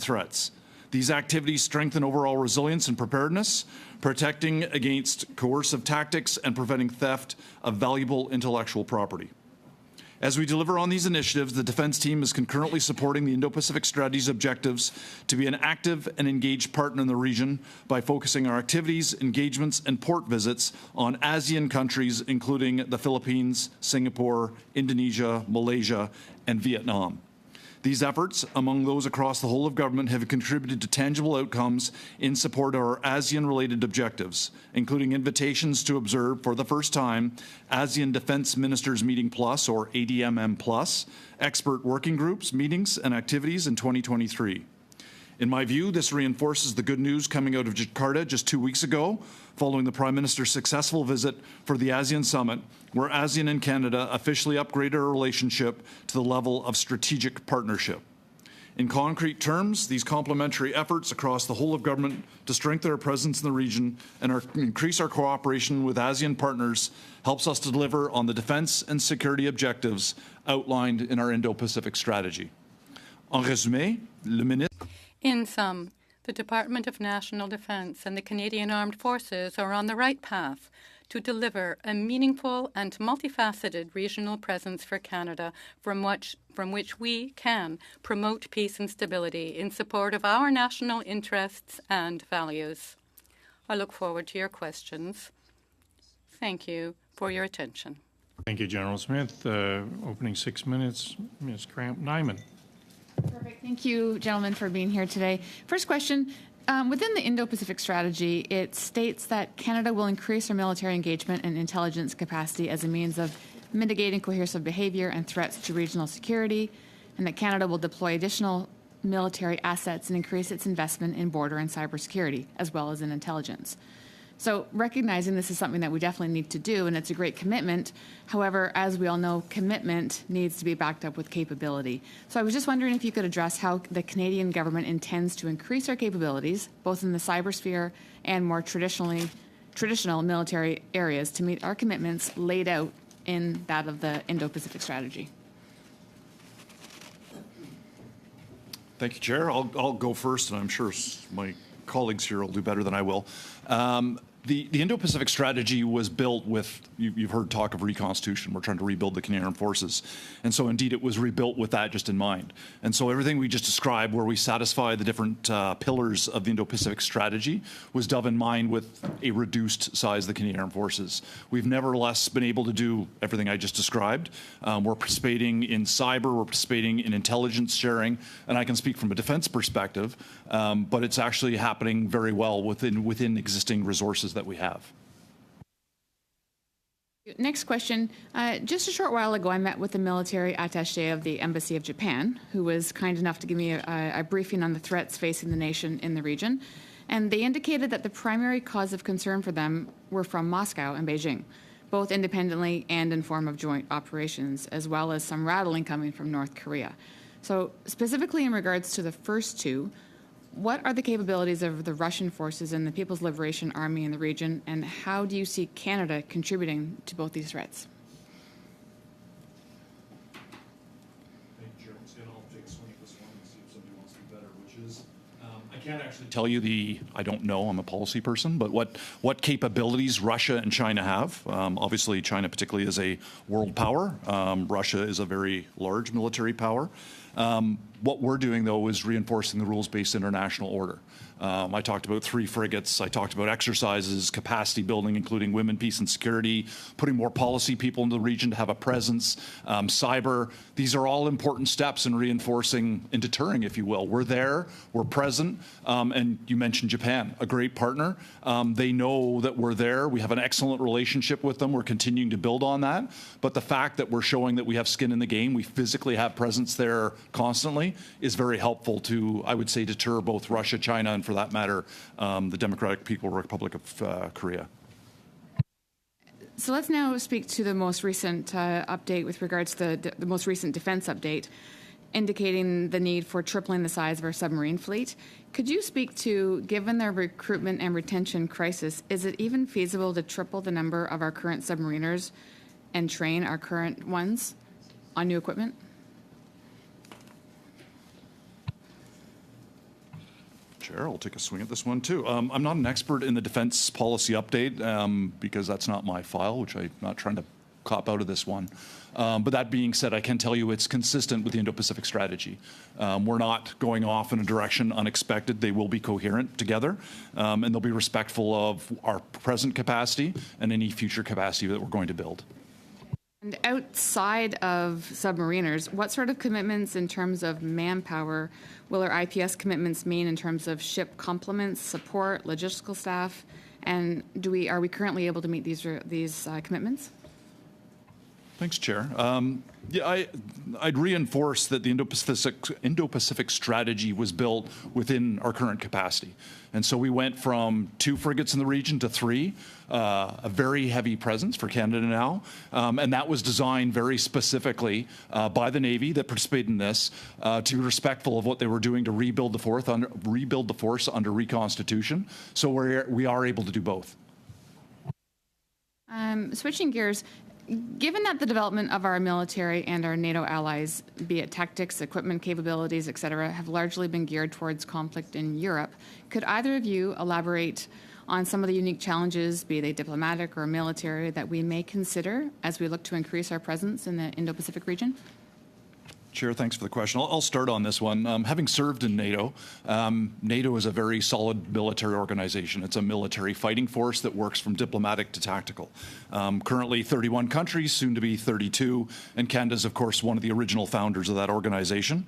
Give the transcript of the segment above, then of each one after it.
threats. These activities strengthen overall resilience and preparedness, protecting against coercive tactics and preventing theft of valuable intellectual property. As we deliver on these initiatives, the Defence Team is concurrently supporting the Indo-Pacific Strategy's objectives to be an active and engaged partner in the region by focusing our activities, engagements, and port visits on ASEAN countries, including the Philippines, Singapore, Indonesia, Malaysia, and Vietnam. These efforts, among those across the whole of government, have contributed to tangible outcomes in support of our ASEAN-related objectives, including invitations to observe, for the first time, ASEAN Defence Ministers Meeting Plus, or ADMM Plus, expert working groups, meetings, and activities in 2023. In my view, this reinforces the good news coming out of Jakarta just 2 weeks ago, following the Prime Minister's successful visit for the ASEAN Summit, where ASEAN and Canada officially upgraded our relationship to the level of strategic partnership. In concrete terms, these complementary efforts across the whole of government to strengthen our presence in the region and increase our cooperation with ASEAN partners helps us to deliver on the defence and security objectives outlined in our Indo-Pacific strategy. En résumé, le ministre... In sum, the Department of National Defence and the Canadian Armed Forces are on the right path to deliver a meaningful and multifaceted regional presence for Canada from which we can promote peace and stability in support of our national interests and values. I look forward to your questions. Thank you for your attention. Thank you, General Smith. Opening 6 minutes, Ms. Cramp-Nyman. Perfect. Thank you, gentlemen, for being here today. First question. Within the Indo-Pacific strategy, it states that Canada will increase our military engagement and intelligence capacity as a means of mitigating coercive behavior and threats to regional security, and that Canada will deploy additional military assets and increase its investment in border and cybersecurity, as well as in intelligence. So recognizing this is something that we definitely need to do, and it's a great commitment. However, as we all know, commitment needs to be backed up with capability. So I was just wondering if you could address how the Canadian government intends to increase our capabilities, both in the cybersphere and more traditional military areas, to meet our commitments laid out in that of the Indo-Pacific strategy. Thank you, Chair. I'll go first, and I'm sure my colleagues here will do better than I will. The Indo-Pacific strategy was built with, you've heard talk of reconstitution. We're trying to rebuild the Canadian Armed Forces. And so indeed it was rebuilt with that just in mind. And so everything we just described where we satisfy the different pillars of the Indo-Pacific strategy was done in mind with a reduced size of the Canadian Armed Forces. We've nevertheless been able to do everything I just described. We're participating in cyber, we're participating in intelligence sharing, and I can speak from a defense perspective, but it's actually happening very well within existing resources that we have. Next question. Just a short while ago, I met with the military attaché of the Embassy of Japan, who was kind enough to give me a briefing on the threats facing the nation in the region. And they indicated that the primary cause of concern for them were from Moscow and Beijing, both independently and in form of joint operations, as well as some rattling coming from North Korea. So specifically in regards to the first two, what are the capabilities of the Russian forces and the People's Liberation Army in the region, and how do you see Canada contributing to both these threats? Thank you, Chair. I'll take a swing at this one and see if somebody wants to do better, which is, I can't actually tell you I don't know, I'm a policy person, but what capabilities Russia and China have. Obviously, China particularly is a world power. Russia is a very large military power. What we're doing, though, is reinforcing the rules-based international order. I talked about 3 frigates. I talked about exercises, capacity building, including women, peace, and security, putting more policy people into the region to have a presence, cyber. These are all important steps in reinforcing and deterring, if you will. We're there, we're present, and you mentioned Japan, a great partner. They know that we're there. We have an excellent relationship with them. We're continuing to build on that. But the fact that we're showing that we have skin in the game, we physically have presence there constantly, is very helpful to, I would say, deter both Russia, China, and for that matter, the Democratic People's Republic of Korea. So let's now speak to the most recent update with regards to the most recent defense update, indicating the need for tripling the size of our submarine fleet. Could you speak to, given the recruitment and retention crisis, is it even feasible to triple the number of our current submariners and train our current ones on new equipment? Chair, I'll take a swing at this one too. I'm not an expert in the defense policy update because that's not my file, which I'm not trying to cop out of this one. But that being said, I can tell you it's consistent with the Indo-Pacific strategy. We're not going off in a direction unexpected. They will be coherent together, and they'll be respectful of our present capacity and any future capacity that we're going to build. And outside of submariners, what sort of commitments in terms of manpower will our IPS commitments mean in terms of ship complements, support, logistical staff, and are we currently able to meet these commitments? Thanks, Chair. Yeah, I'd reinforce that the Indo-Pacific strategy was built within our current capacity. And so we went from 2 frigates in the region to 3, a very heavy presence for Canada now. And that was designed very specifically by the Navy that participated in this to be respectful of what they were doing to rebuild the force under reconstitution. So we are able to do both. Switching gears, given that the development of our military and our NATO allies, be it tactics, equipment capabilities, et cetera, have largely been geared towards conflict in Europe, could either of you elaborate on some of the unique challenges, be they diplomatic or military, that we may consider as we look to increase our presence in the Indo-Pacific region? Chair, thanks for the question. I'll start on this one. Having served in NATO, NATO is a very solid military organization. It's a military fighting force that works from diplomatic to tactical. Currently 31 countries, soon to be 32, and Canada is, of course, one of the original founders of that organization.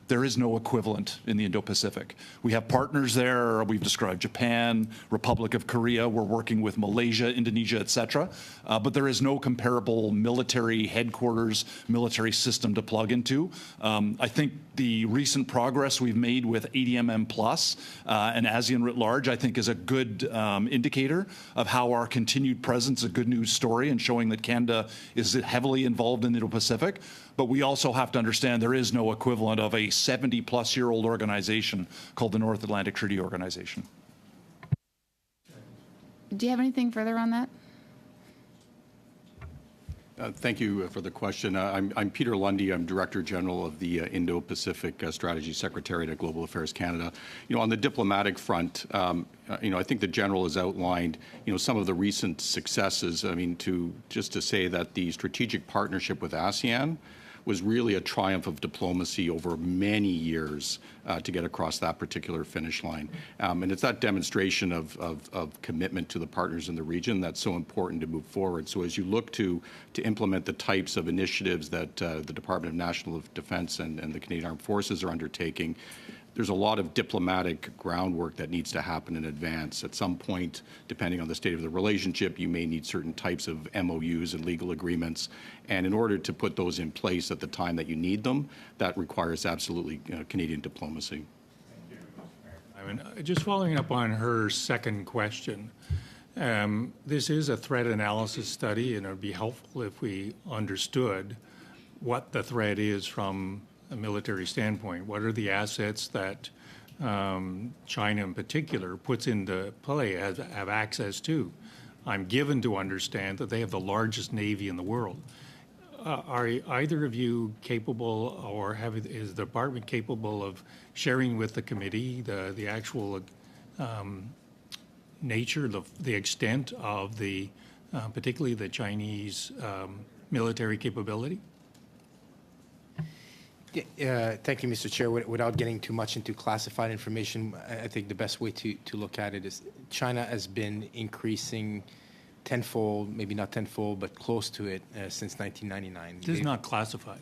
There is no equivalent in the Indo-Pacific. We have partners there. We've described Japan, Republic of Korea. We're working with Malaysia, Indonesia, et cetera. But there is no comparable military headquarters, military system to plug into. I think the recent progress we've made with ADMM Plus and ASEAN writ large, I think, is a good indicator of how our continued presence, a good news story, and showing that Canada is heavily involved in the Indo-Pacific. But we also have to understand there is no equivalent of a 70-plus-year-old organization called the North Atlantic Treaty Organization. Do you have anything further on that? Thank you for the question. I'm Peter Lundy. I'm Director General of the Indo-Pacific Strategy Secretariat at Global Affairs Canada. On the diplomatic front, I think the General has outlined, some of the recent successes. Just to say that the strategic partnership with ASEAN was really a triumph of diplomacy over many years to get across that particular finish line. And it's that demonstration of commitment to the partners in the region that's so important to move forward. So as you look to implement the types of initiatives that the Department of National Defense and the Canadian Armed Forces are undertaking, there's a lot of diplomatic groundwork that needs to happen in advance. At some point, depending on the state of the relationship, you may need certain types of MOUs and legal agreements. And in order to put those in place at the time that you need them, that requires absolutely Canadian diplomacy. Just following up on her second question, this is a threat analysis study, and it would be helpful if we understood what the threat is from a military standpoint. What are the assets that China in particular puts into play, have access to? I'm given to understand that they have the largest Navy in the world. Are either of you capable, or is the department capable of sharing with the committee the actual nature, the extent of the, particularly the Chinese military capability? Thank you, Mr. Chair. Without getting too much into classified information, I think the best way to look at it is China has been increasing tenfold, maybe not tenfold, but close to it since 1999. This is not classified.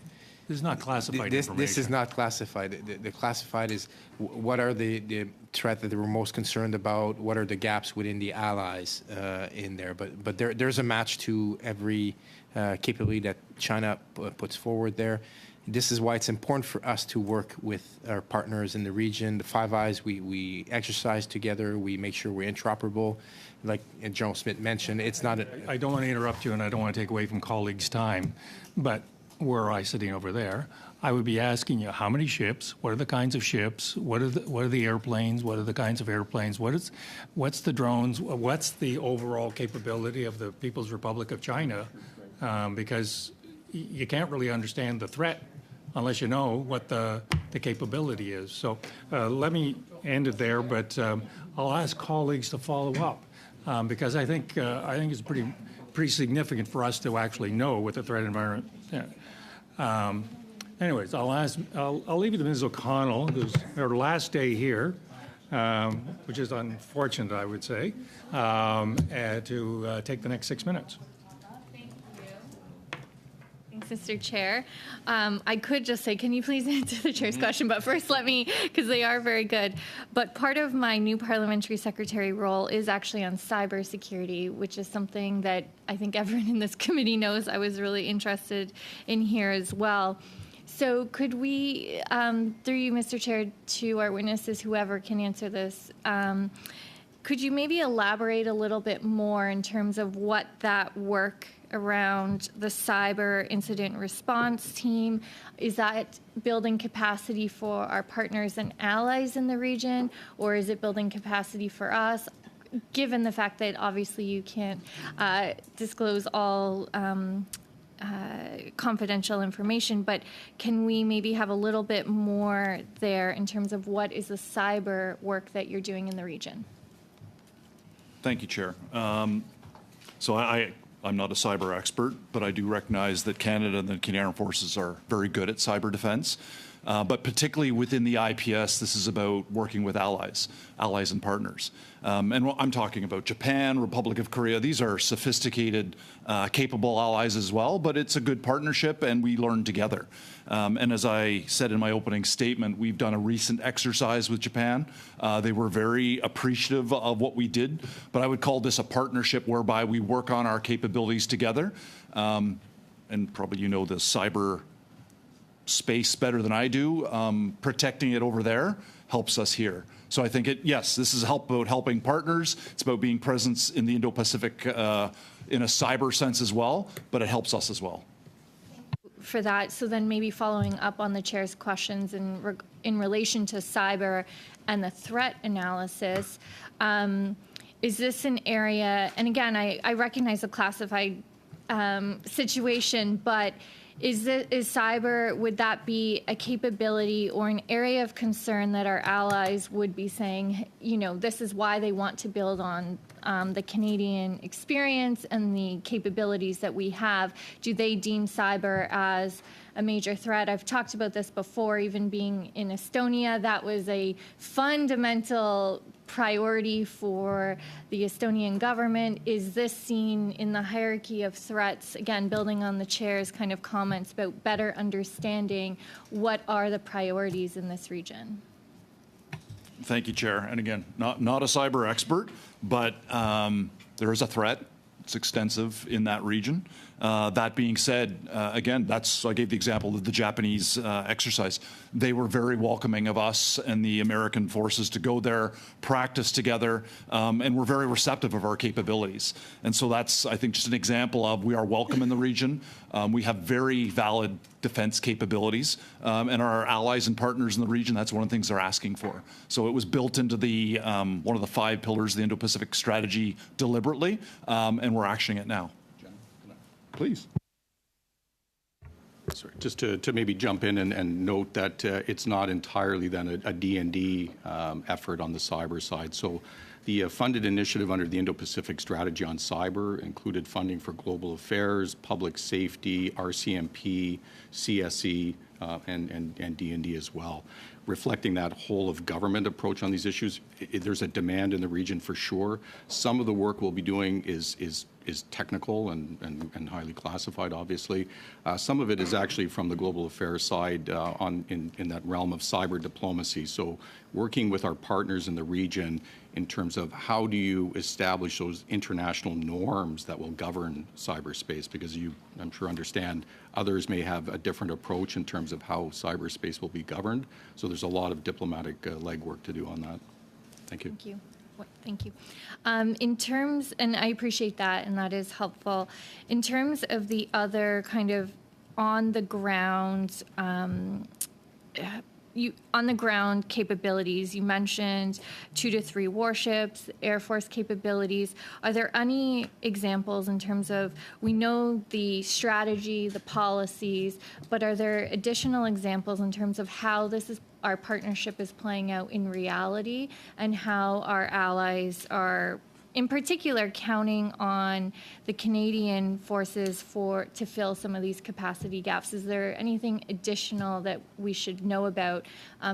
This is not classified information. This is not classified. The classified is what are the threat that they were most concerned about, what are the gaps within the allies in there. But there's a match to every capability that China puts forward there. This is why it's important for us to work with our partners in the region. The Five Eyes, we exercise together. We make sure we're interoperable. Like General Smith mentioned, it's not I don't want to interrupt you, and I don't want to take away from colleagues' time, but were I sitting over there, I would be asking you how many ships, what are the kinds of ships, what are the airplanes, what are the kinds of airplanes, what's the drones, what's the overall capability of the People's Republic of China, because you can't really understand the threat unless you know what the capability is. So let me end it there, but I'll ask colleagues to follow up because I think it's pretty significant for us to actually know what the threat environment. Anyways, I'll leave it to Ms. O'Connell, who's her last day here, which is unfortunate, I would say, to take the next 6 minutes. Mr. Chair. I could just say, can you please answer the chair's question? But first, let me, because they are very good. But part of my new parliamentary secretary role is actually on cybersecurity, which is something that I think everyone in this committee knows I was really interested in here as well. So could we, through you, Mr. Chair, to our witnesses, whoever can answer this, could you maybe elaborate a little bit more in terms of what that work around the cyber incident response team, is that building capacity for our partners and allies in the region, or is it building capacity for us, given the fact that obviously you can't disclose all confidential information, but can we maybe have a little bit more there in terms of what is the cyber work that you're doing in the region? Thank you, Chair. So I'm not a cyber expert, but I do recognize that Canada and the Canadian Armed Forces are very good at cyber defense. But particularly within the IPS, this is about working with allies and partners. And I'm talking about Japan, Republic of Korea. These are sophisticated, capable allies as well, but it's a good partnership and we learn together. And as I said in my opening statement, we've done a recent exercise with Japan. They were very appreciative of what we did, but I would call this a partnership whereby we work on our capabilities together. And probably you know the cyber space better than I do. Protecting it over there helps us here. So I think yes, this is about helping partners. It's about being present in the Indo-Pacific in a cyber sense as well, but it helps us as well. For that, so then maybe following up on the chair's questions in relation to cyber and the threat analysis, is this an area, and again, I recognize the classified situation, but is cyber, would that be a capability or an area of concern that our allies would be saying, this is why they want to build on the Canadian experience and the capabilities that we have? Do they deem cyber as a major threat? I've talked about this before, even being in Estonia. That was a fundamental priority for the Estonian government. Is this seen in the hierarchy of threats, again, building on the chair's kind of comments about better understanding what are the priorities in this region? Thank you, Chair. And again, not a cyber expert, but there is a threat. It's extensive in that region. That being said, again, I gave the example of the Japanese exercise. They were very welcoming of us and the American forces to go there, practice together, and were very receptive of our capabilities. And so that's, I think, just an example of we are welcome in the region. We have very valid defense capabilities, and our allies and partners in the region, that's one of the things they're asking for. So it was built into the one of the 5 pillars of the Indo-Pacific strategy deliberately, and we're actioning it now. Please. Sorry, just to maybe jump in and note that it's not entirely then a D&D effort on the cyber side. So the funded initiative under the Indo-Pacific Strategy on Cyber included funding for global affairs, public safety, RCMP, CSE, and D&D as well. Reflecting that whole of government approach on these issues, there's a demand in the region for sure. Some of the work we'll be doing is technical and highly classified, obviously. Some of it is actually from the global affairs side in that realm of cyber diplomacy. So working with our partners in the region in terms of how do you establish those international norms that will govern cyberspace, because I'm sure understand others may have a different approach in terms of how cyberspace will be governed. So there's a lot of diplomatic legwork to do on that. Thank you. Thank you. Thank you. In terms, and I appreciate that, and that is helpful. In terms of the other kind of on the ground capabilities, you mentioned 2 to 3 warships, Air Force capabilities. Are there any examples in terms of, we know the strategy, the policies, but are there additional examples in terms of how our partnership is playing out in reality, and how our allies are, in particular, counting on the Canadian forces to fill some of these capacity gaps? Is there anything additional that we should know about?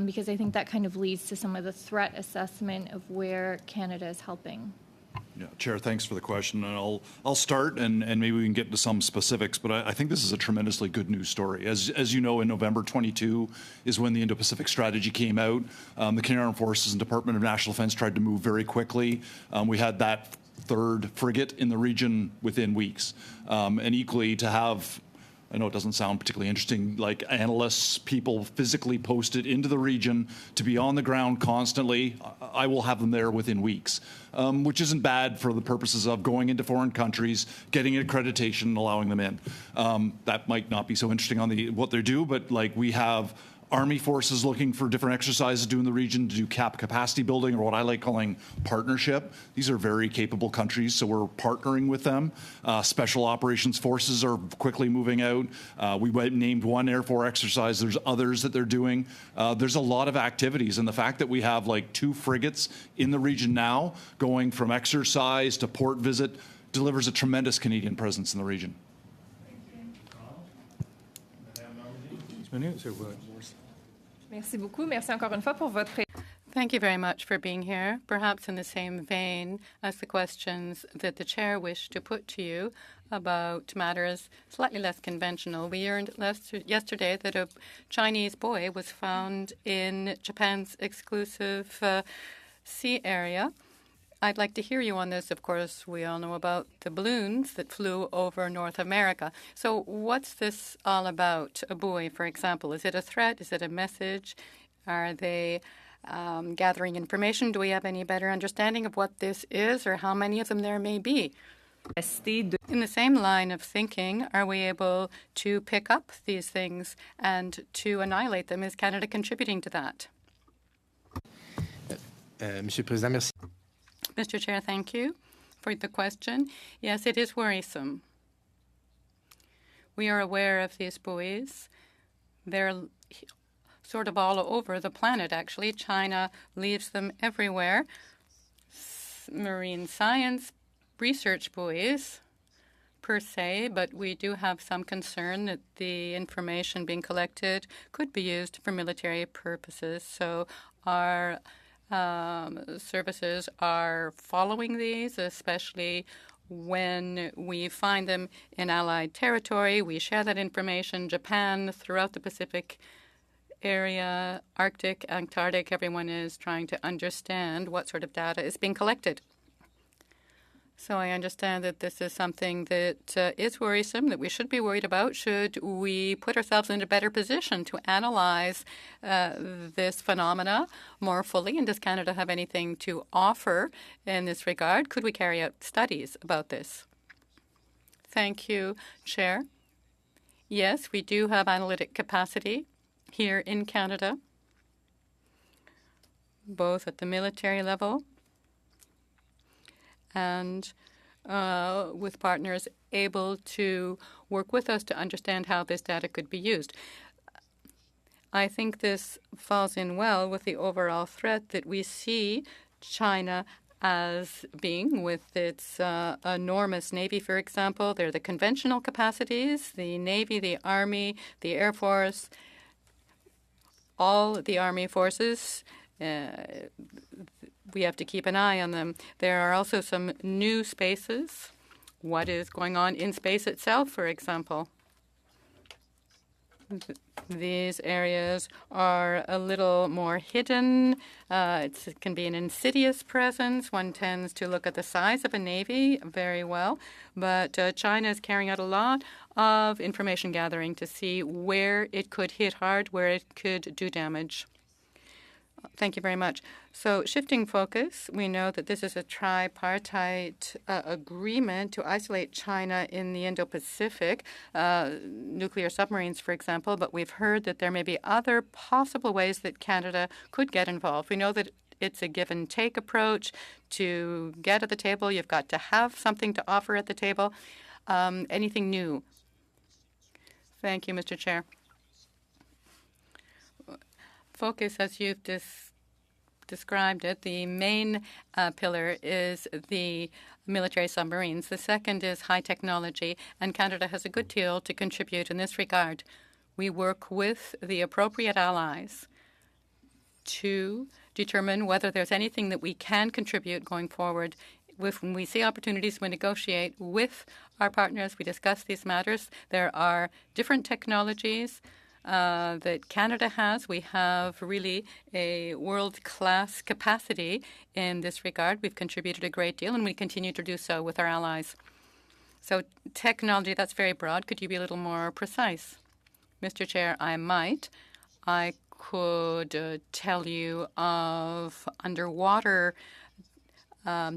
Because I think that kind of leads to some of the threat assessment of where Canada is helping. Yeah, Chair, thanks for the question. And I'll start, and maybe we can get into some specifics, but I think this is a tremendously good news story. As you know, in November 22 is when the Indo-Pacific Strategy came out. The Canadian Armed Forces and Department of National Defence tried to move very quickly. We had that 3rd frigate in the region within weeks. And equally to have, I know it doesn't sound particularly interesting, like analysts, people physically posted into the region to be on the ground constantly. I will have them there within weeks, which isn't bad for the purposes of going into foreign countries, getting accreditation, and allowing them in. That might not be so interesting on what they do, but like we have Army forces looking for different exercises to do in the region to do capacity building, or what I like calling partnership. These are very capable countries, so we're partnering with them. Special operations forces are quickly moving out. We named one Air Force exercise. There's others that they're doing. There's a lot of activities, and the fact that we have like 2 frigates in the region now, going from exercise to port visit, delivers a tremendous Canadian presence in the region. Merci beaucoup. Merci encore une fois pour votre. Thank you very much for being here. Perhaps in the same vein as the questions that the chair wished to put to you about matters slightly less conventional. We learned yesterday that a Chinese boy was found in Japan's exclusive sea area. I'd like to hear you on this. Of course, we all know about the balloons that flew over North America. So what's this all about? A buoy, for example. Is it a threat? Is it a message? Are they gathering information? Do we have any better understanding of what this is, or how many of them there may be? In the same line of thinking, are we able to pick up these things and to annihilate them? Is Canada contributing to that? Monsieur le Président, merci. Mr. Chair, thank you for the question. Yes, it is worrisome. We are aware of these buoys. They're sort of all over the planet, actually. China leaves them everywhere. Marine science research buoys per se, but we do have some concern that the information being collected could be used for military purposes. So our services are following these, especially when we find them in Allied territory. We share that information. Japan, throughout the Pacific area, Arctic, Antarctic, everyone is trying to understand what sort of data is being collected. So I understand that this is something that is worrisome, that we should be worried about. Should we put ourselves in a better position to analyze this phenomena more fully? And does Canada have anything to offer in this regard? Could we carry out studies about this? Thank you, Chair. Yes, we do have analytic capacity here in Canada, both at the military level and with partners able to work with us to understand how this data could be used. I think this falls in well with the overall threat that we see China as being with its enormous Navy, for example. There are the conventional capacities, the Navy, the Army, the Air Force, all the Army forces. We have to keep an eye on them. There are also some new spaces. What is going on in space itself, for example? These areas are a little more hidden. It can be an insidious presence. One tends to look at the size of a navy very well. But China is carrying out a lot of information gathering to see where it could hit hard, where it could do damage. Thank you very much. So shifting focus, we know that this is a tripartite agreement to isolate China in the Indo-Pacific, nuclear submarines, for example, but we've heard that there may be other possible ways that Canada could get involved. We know that it's a give-and-take approach. To get at the table, you've got to have something to offer at the table. Anything new? Thank you, Mr. Chair. Focus, as you've described it, the main pillar is the military submarines. The second is high technology, and Canada has a good deal to contribute in this regard. We work with the appropriate allies to determine whether there's anything that we can contribute going forward. When we see opportunities, we negotiate with our partners. We discuss these matters. There are different technologies that Canada has. We have really a world-class capacity in this regard. We've contributed a great deal, and we continue to do so with our allies. So technology, that's very broad. Could you be a little more precise? Mr. Chair, I might. I could tell you of underwater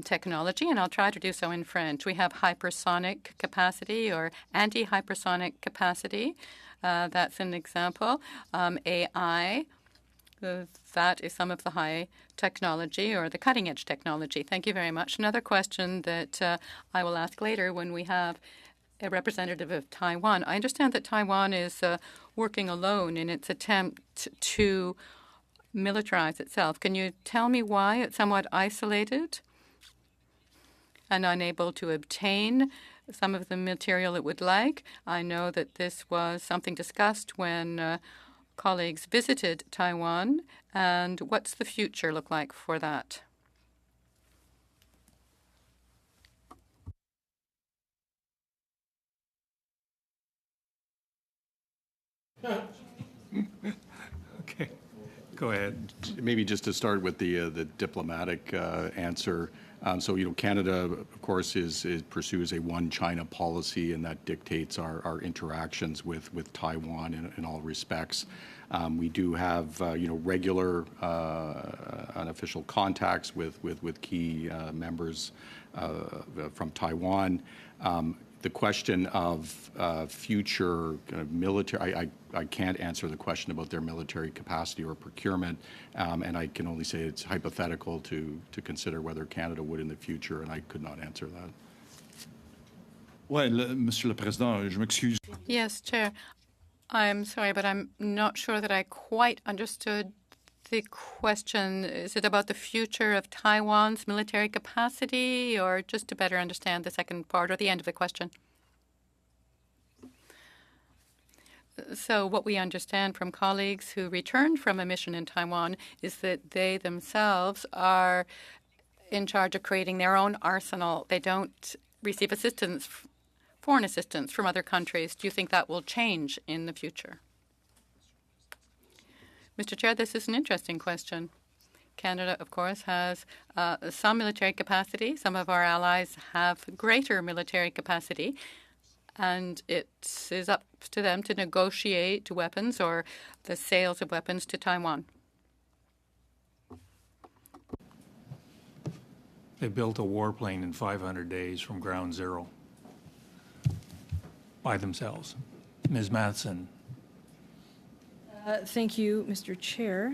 technology, and I'll try to do so in French. We have hypersonic capacity or anti-hypersonic capacity. That's an example. AI, that is some of the high technology or the cutting-edge technology. Thank you very much. Another question that I will ask later when we have a representative of Taiwan. I understand that Taiwan is working alone in its attempt to militarize itself. Can you tell me why it's somewhat isolated and unable to obtain some of the material it would like? I know that this was something discussed when colleagues visited Taiwan. And what's the future look like for that? Okay, go ahead. Maybe just to start with the diplomatic answer. So, Canada, of course, pursues a one China policy, and that dictates our interactions with Taiwan in all respects. We do have, regular unofficial contacts with key members from Taiwan. The question of future kind of military, I can't answer the question about their military capacity or procurement, and I can only say it's hypothetical to consider whether Canada would in the future, and I could not answer that. Ouais, Monsieur le Président, je m'excuse. Yes, Chair. I'm sorry, but I'm not sure that I quite understood the question. Is it about the future of Taiwan's military capacity, or just to better understand the second part or the end of the question? So what we understand from colleagues who returned from a mission in Taiwan is that they themselves are in charge of creating their own arsenal. They don't receive assistance, foreign assistance from other countries. Do you think that will change in the future? Mr. Chair, this is an interesting question. Canada, of course, has some military capacity. Some of our allies have greater military capacity. And it is up to them to negotiate weapons or the sales of weapons to Taiwan. They built a warplane in 500 days from ground zero by themselves. Ms. Matheson. Thank you, Mr. Chair.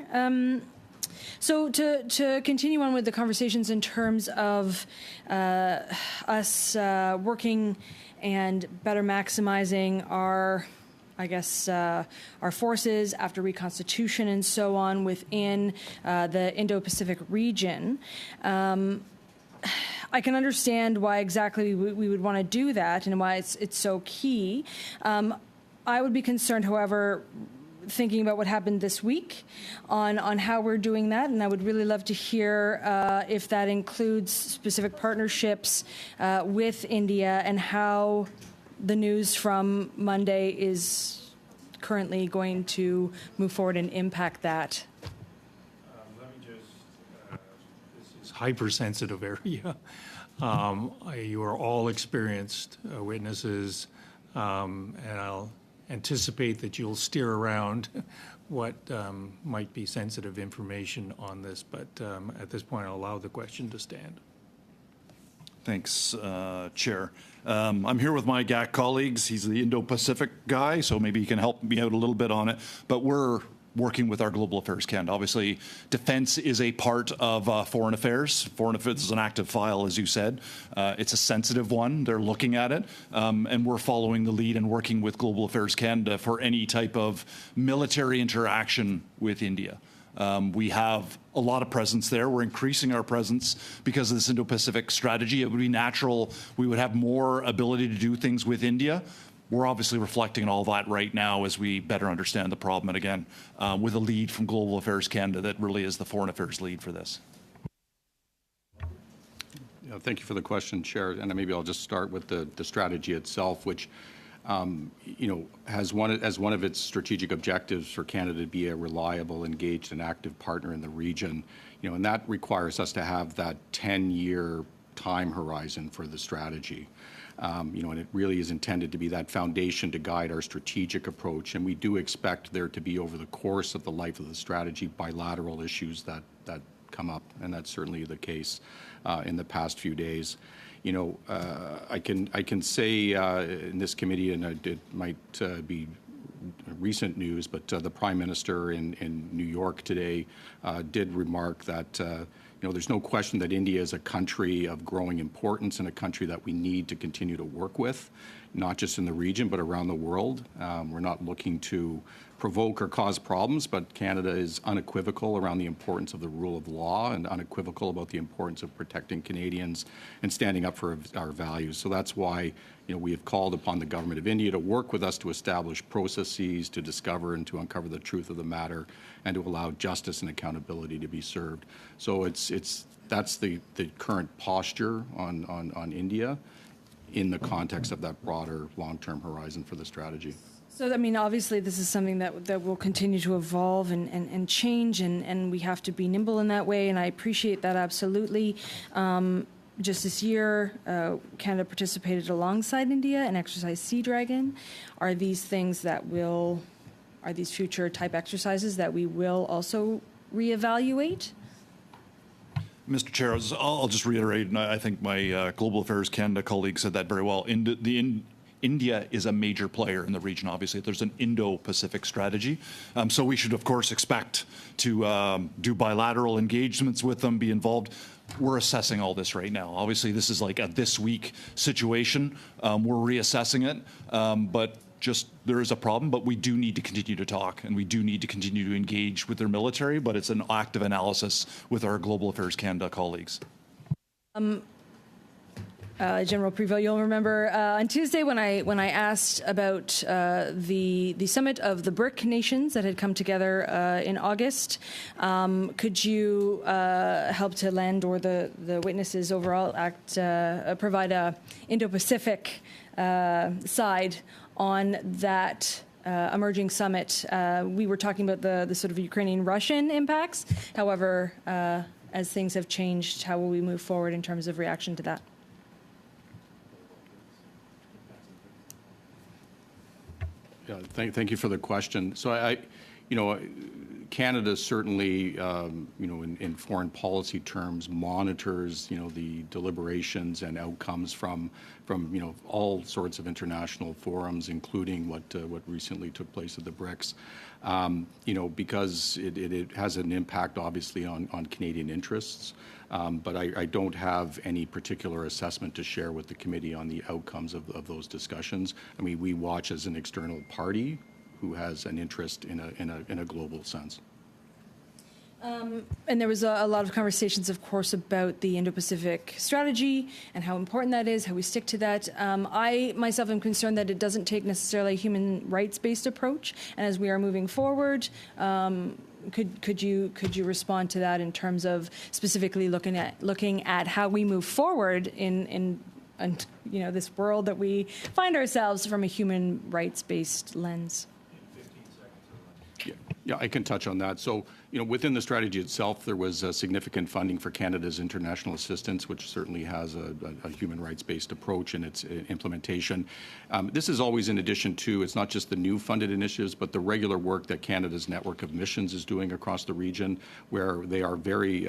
So to continue on with the conversations in terms of us working and better maximizing our, I guess, our forces after reconstitution and so on within the Indo-Pacific region, I can understand why exactly we would want to do that and why it's so key. I would be concerned, however, thinking about what happened this week on how we're doing that, and I would really love to hear if that includes specific partnerships with India and how the news from Monday is currently going to move forward and impact that. Let me just, this is hypersensitive area. You are all experienced witnesses, and I'll anticipate that you'll steer around what might be sensitive information on this, but at this point I'll allow the question to stand. Thanks, Chair. I'm here with my GAC colleagues. He's the Indo-Pacific guy, so maybe he can help me out a little bit on it. But we're working with our Global Affairs Canada. Obviously, defense is a part of foreign affairs. Foreign affairs is an active file, as you said. It's a sensitive one. They're looking at it. And we're following the lead and working with Global Affairs Canada for any type of military interaction with India. We have a lot of presence there. We're increasing our presence because of this Indo-Pacific strategy. It would be natural we would have more ability to do things with India. We're obviously reflecting on all that right now as we better understand the problem. And again, with a lead from Global Affairs Canada that really is the foreign affairs lead for this. Yeah, thank you for the question, Chair. And maybe I'll just start with the strategy itself, which has as one of its strategic objectives for Canada to be a reliable, engaged, and active partner in the region. And that requires us to have that 10-year time horizon for the strategy. And it really is intended to be that foundation to guide our strategic approach. And we do expect there to be, over the course of the life of the strategy, bilateral issues that come up, and that's certainly the case in the past few days. I can say in this committee, and it might be recent news, but the Prime Minister in New York today did remark that there's no question that India is a country of growing importance and a country that we need to continue to work with, not just in the region but around the world. We're not looking to provoke or cause problems, but Canada is unequivocal around the importance of the rule of law and unequivocal about the importance of protecting Canadians and standing up for our values. So that's why we have called upon the government of India to work with us to establish processes to discover and to uncover the truth of the matter and to allow justice and accountability to be served. So that's the current posture on India in the context of that broader long-term horizon for the strategy. So, I mean, obviously, this is something that will continue to evolve and change, and we have to be nimble in that way, and I appreciate that absolutely. Just this year, Canada participated alongside India in Exercise Sea Dragon. Are these future type exercises that we will also reevaluate? Mr. Chair, I'll just reiterate, and I think my Global Affairs Canada colleague said that very well. India is a major player in the region, obviously. There's an Indo-Pacific strategy. So we should, of course, expect to do bilateral engagements with them, be involved. We're assessing all this right now. Obviously, this is like a this week situation. We're reassessing it, but just there is a problem, but we do need to continue to talk, and we do need to continue to engage with their military, but it's an active analysis with our Global Affairs Canada colleagues. General Prevost, you'll remember on Tuesday when I asked about the summit of the BRIC nations that had come together in August. Could you help to lend, or the witnesses overall provide a Indo-Pacific side on that emerging summit? We were talking about the sort of Ukrainian-Russian impacts. However, as things have changed, how will we move forward in terms of reaction to that? Yeah, thank you for the question. So Canada certainly, in foreign policy terms, monitors, the deliberations and outcomes from all sorts of international forums, including what recently took place at the BRICS. Because it has an impact, obviously, on Canadian interests. But I don't have any particular assessment to share with the committee on the outcomes of those discussions. I mean, we watch as an external party who has an interest in a global sense. And there was a lot of conversations, of course, about the Indo-Pacific strategy and how important that is, how we stick to that. I myself am concerned that it doesn't take necessarily a human rights-based approach. And as we are moving forward, could you respond to that in terms of specifically looking at how we move forward in this world that we find ourselves from a human rights-based lens? Yeah, I can touch on that. So, within the strategy itself, there was significant funding for Canada's international assistance, which certainly has a human rights-based approach in its implementation. This is always in addition to, it's not just the new funded initiatives, but the regular work that Canada's network of missions is doing across the region, where they are very,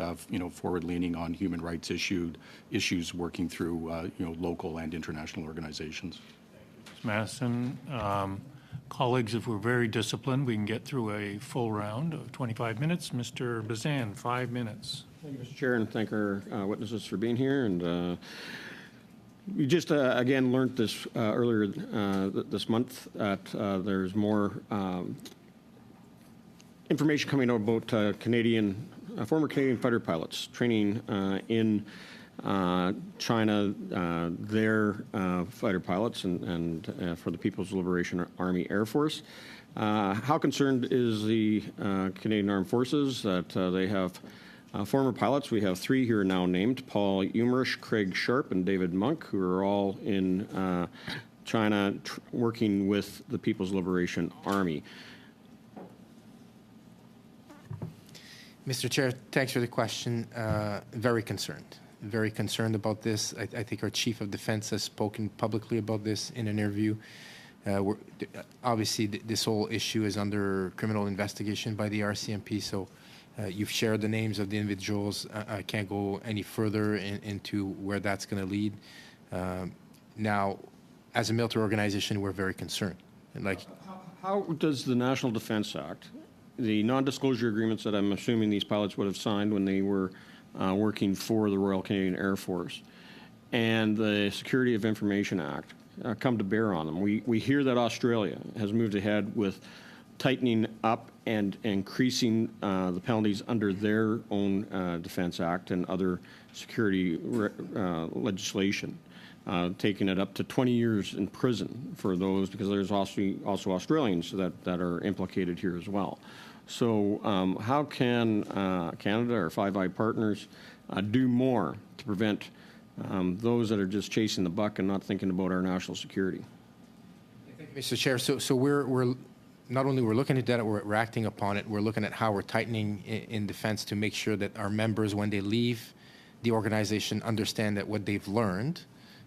forward-leaning on human rights issues, working through, local and international organizations. Ms. Masson, colleagues, if we're very disciplined, we can get through a full round of 25 minutes. Mr. Bazan, 5 minutes. Thank you, Mr. Chair, and thank our witnesses for being here. And we just, again, learned this earlier this month that there's more information coming out about former Canadian fighter pilots training in China, their fighter pilots, and for the People's Liberation Army Air Force. How concerned is the Canadian Armed Forces that they have former pilots? We have 3 here now named: Paul Umerish, Craig Sharp, and David Monk, who are all in China working with the People's Liberation Army. Mr. Chair, thanks for the question. Very concerned about this. I think our Chief of Defense has spoken publicly about this in an interview. Obviously, this whole issue is under criminal investigation by the RCMP, so you've shared the names of the individuals. I can't go any further into where that's going to lead. Now, as a military organization, we're very concerned. How does the National Defense Act, the non-disclosure agreements that I'm assuming these pilots would have signed when they were working for the Royal Canadian Air Force, and the Security of Information Act come to bear on them? We hear that Australia has moved ahead with tightening up and increasing the penalties under their own Defense Act and other security legislation, taking it up to 20 years in prison for those, because there's also Australians that are implicated here as well. So how can Canada or Five Eye Partners do more to prevent those that are just chasing the buck and not thinking about our national security? Mr. Chair, so we're not only we're looking at that, we're acting upon it. We're looking at how we're tightening in defense to make sure that our members, when they leave the organization, understand that what they've learned,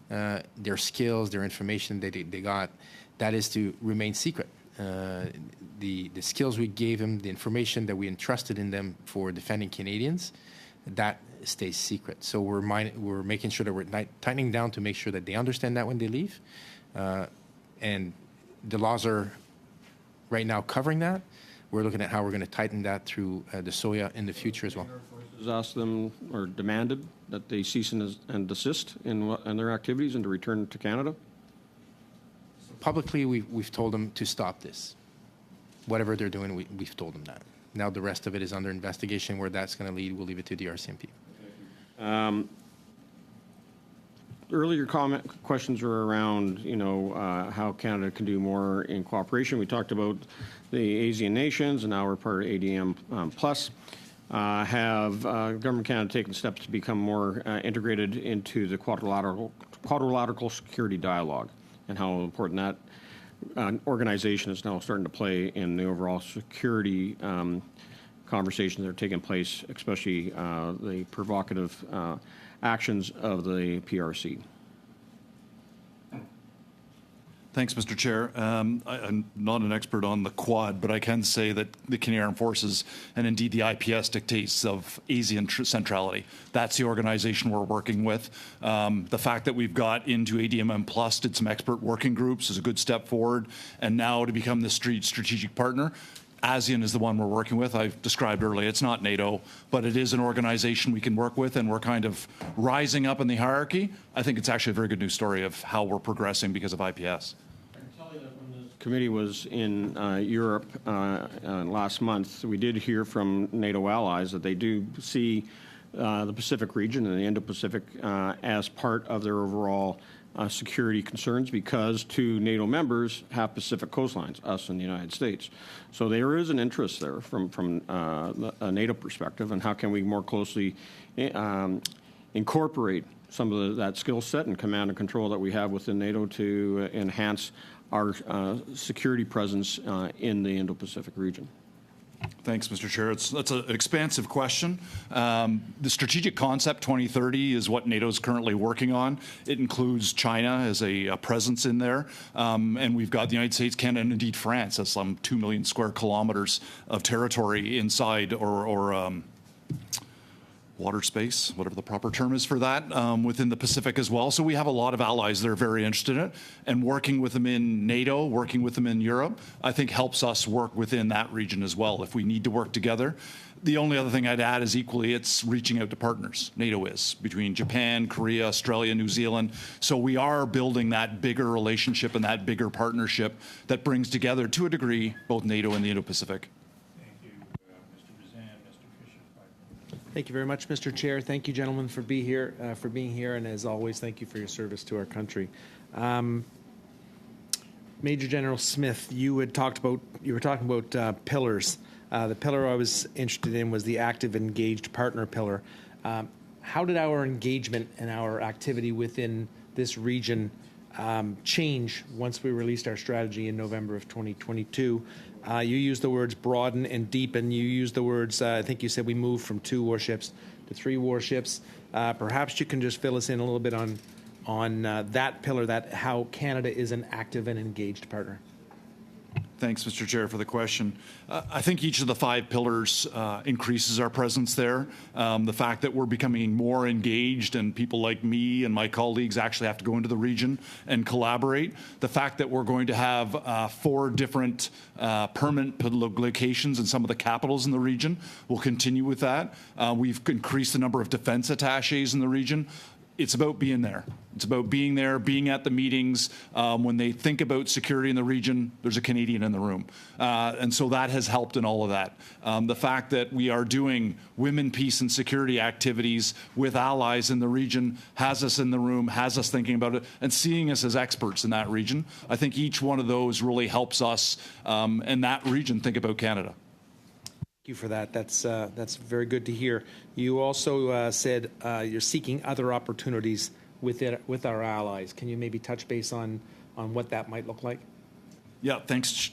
their skills, their information they got, that is to remain secret. The skills we gave them, the information that we entrusted in them for defending Canadians, that stays secret. So we're making sure that we're tightening down to make sure that they understand that when they leave. and the laws are right now covering that. We're looking at how we're going to tighten that through the SOIA in the future as well. Has asked them or demanded that they cease and desist in their activities and to return to Canada? Publicly, we've told them to stop this. Whatever they're doing, we've told them that. Now the rest of it is under investigation. Where that's going to lead, we'll leave it to the RCMP. Earlier questions were around, how Canada can do more in cooperation. We talked about the ASEAN nations, and now we're part of ADM plus. Have Government of Canada taken steps to become more integrated into the quadrilateral security dialogue, and how important that organization is now starting to play in the overall security conversations that are taking place, especially the provocative actions of the PRC. Thanks, Mr. Chair. I'm not an expert on the Quad, but I can say that the Canadian Armed Forces and indeed the IPS dictates of ASEAN centrality. That's the organization we're working with. The fact that we've got into ADMM Plus, did some expert working groups, is a good step forward. And now to become the strategic partner, ASEAN is the one we're working with. I've described earlier, it's not NATO, but it is an organization we can work with, and we're kind of rising up in the hierarchy. I think it's actually a very good news story of how we're progressing because of IPS. Committee was in Europe last month. We did hear from NATO allies that they do see the Pacific region and the Indo-Pacific as part of their overall security concerns, because two NATO members have Pacific coastlines, us and the United States. So there is an interest there from a NATO perspective, and how can we more closely incorporate some of that skill set and command and control that we have within NATO to enhance our security presence in the Indo-Pacific region. Thanks, Mr. Chair. That's an expansive question. The strategic concept 2030 is what NATO is currently working on. It includes China as a presence in there, and we've got the United States, Canada, and indeed France as some 2 million square kilometers of territory inside or water space, whatever the proper term is for that, within the Pacific as well. So we have a lot of allies that are very interested in it, and working with them in NATO, working with them in Europe, I think helps us work within that region as well if we need to work together. The only other thing I'd add is equally it's reaching out to partners. NATO is, between Japan, Korea, Australia, New Zealand. So we are building that bigger relationship and that bigger partnership that brings together, to a degree, both NATO and the Indo-Pacific. Thank you very much, Mr. Chair. Thank you, gentlemen, for being here. And as always, thank you for your service to our country. Major General Smith, you were talking about pillars. The pillar I was interested in was the active, engaged partner pillar. How did our engagement and our activity within this region change once we released our strategy in November of 2022? You used the words broaden and deepen. You used the words, I think you said we moved from 2 warships to 3 warships. Perhaps you can just fill us in a little bit on that pillar, that how Canada is an active and engaged partner. Thanks, Mr. Chair, for the question. I think each of the 5 pillars increases our presence there. The fact that we're becoming more engaged and people like me and my colleagues actually have to go into the region and collaborate. The fact that we're going to have 4 different permanent locations in some of the capitals in the region. We'll continue with that. We've increased the number of defense attaches in the region. It's about being there. It's about being there, being at the meetings. When they think about security in the region, there's a Canadian in the room. And so that has helped in all of that. The fact that we are doing women, peace, and security activities with allies in the region has us in the room, has us thinking about it, and seeing us as experts in that region. I think each one of those really helps us in that region think about Canada. Thank you for that. That's very good to hear. You also said you're seeking other opportunities with our allies. Can you maybe touch base on what that might look like? Yeah, thanks,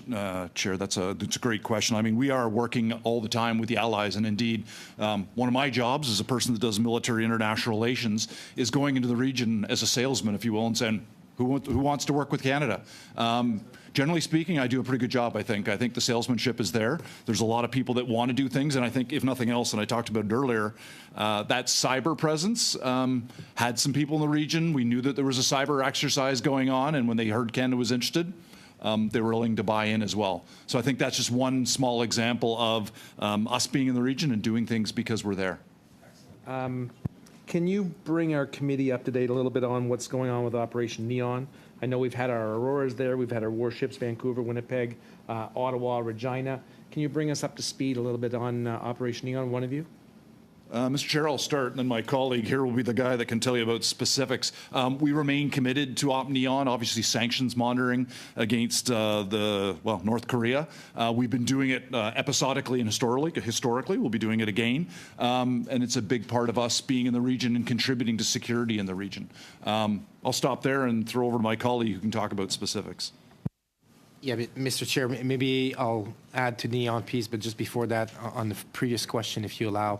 Chair. That's a great question. I mean, we are working all the time with the allies, and indeed, one of my jobs as a person that does military international relations is going into the region as a salesman, if you will, and saying, Who wants to work with Canada? Generally speaking, I do a pretty good job, I think. I think the salesmanship is there. There's a lot of people that want to do things, and I think, if nothing else, and I talked about it earlier, that cyber presence had some people in the region. We knew that there was a cyber exercise going on, and when they heard Canada was interested, they were willing to buy in as well. So I think that's just one small example of us being in the region and doing things because we're there. Can you bring our committee up to date a little bit on what's going on with Operation Neon? I know we've had our Auroras there, we've had our warships, Vancouver, Winnipeg, Ottawa, Regina. Can you bring us up to speed a little bit on Operation Neon, one of you? Mr. Chair, I'll start, and then my colleague here will be the guy that can tell you about specifics. We remain committed to Op Neon, obviously sanctions monitoring against North Korea. We've been doing it episodically and historically. We'll be doing it again. And it's a big part of us being in the region and contributing to security in the region. I'll stop there and throw over to my colleague who can talk about specifics. Yeah, but Mr. Chair, maybe I'll add to Neon piece, but just before that, on the previous question, if you allow,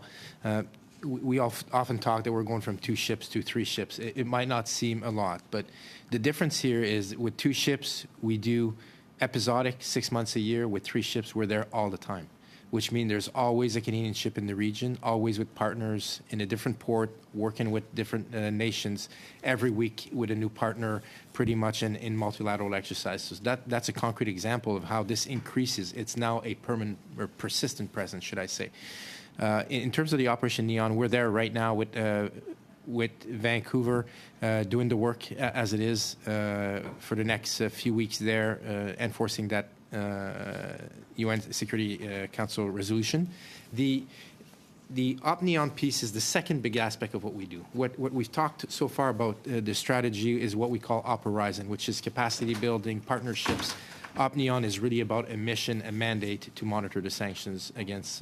we often talk that we're going from 2 ships to 3 ships. It might not seem a lot, but the difference here is with 2 ships, we do episodic 6 months a year. With 3 ships, we're there all the time, which means there's always a Canadian ship in the region, always with partners in a different port, working with different nations every week with a new partner, pretty much in multilateral exercises. So that's a concrete example of how this increases. It's now a permanent or persistent presence, should I say. In terms of the Operation Neon, we're there right now with Vancouver doing the work as it is for the next few weeks there, enforcing that UN Security Council resolution. The Op Neon piece is the second big aspect of what we do. What we've talked so far about the strategy is what we call Op Horizon, which is capacity building, partnerships. Op Neon is really about a mission, a mandate to monitor the sanctions against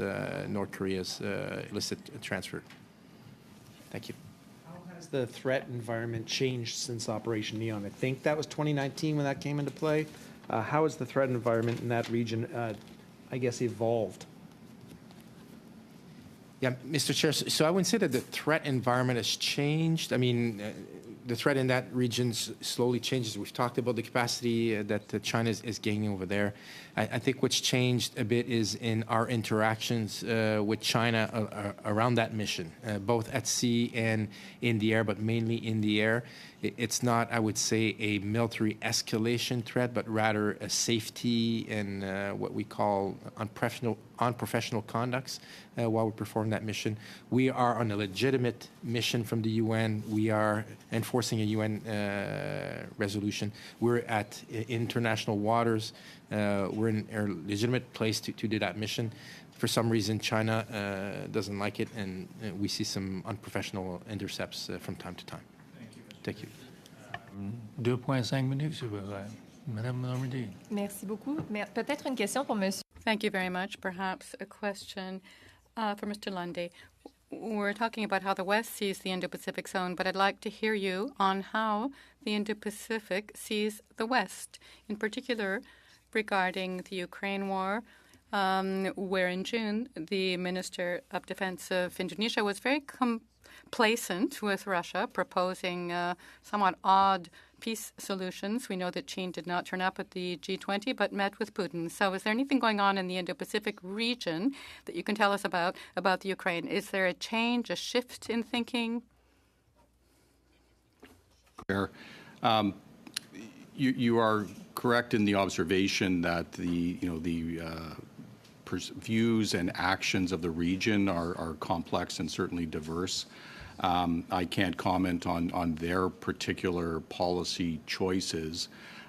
North Korea's illicit transfer. Thank you. How has the threat environment changed since Operation Neon? I think that was 2019 when that came into play. How has the threat environment in that region, evolved? Yeah, Mr. Chair, so I wouldn't say that the threat environment has changed. I mean, the threat in that region slowly changes. We've talked about the capacity that China is gaining over there. I think what's changed a bit is in our interactions with China around that mission, both at sea and in the air, but mainly in the air. It's not, I would say, a military escalation threat, but rather a safety and what we call unprofessional conducts while we perform that mission. We are on a legitimate mission from the UN. We are enforcing a UN resolution. We're at international waters. We're in a legitimate place to do that mission. For some reason, China doesn't like it, and we see some unprofessional intercepts from time to time. Thank you. 2.5 minutes, s'il vous plaît. Madame Normandy. Merci beaucoup. Mais peut-être une question pour Monsieur. Thank you very much. Perhaps a question for Mr. Lundy. We're talking about how the West sees the Indo-Pacific zone, but I'd like to hear you on how the Indo-Pacific sees the West, in particular regarding the Ukraine war, where in June the Minister of Defense of Indonesia was very complacent with Russia, proposing somewhat odd peace solutions. We know that China did not turn up at the G20, but met with Putin. So is there anything going on in the Indo-Pacific region that you can tell us about the Ukraine? Is there a change, a shift in thinking? You are correct in the observation that the views and actions of the region are complex and certainly diverse. I can't comment on their particular policy choices,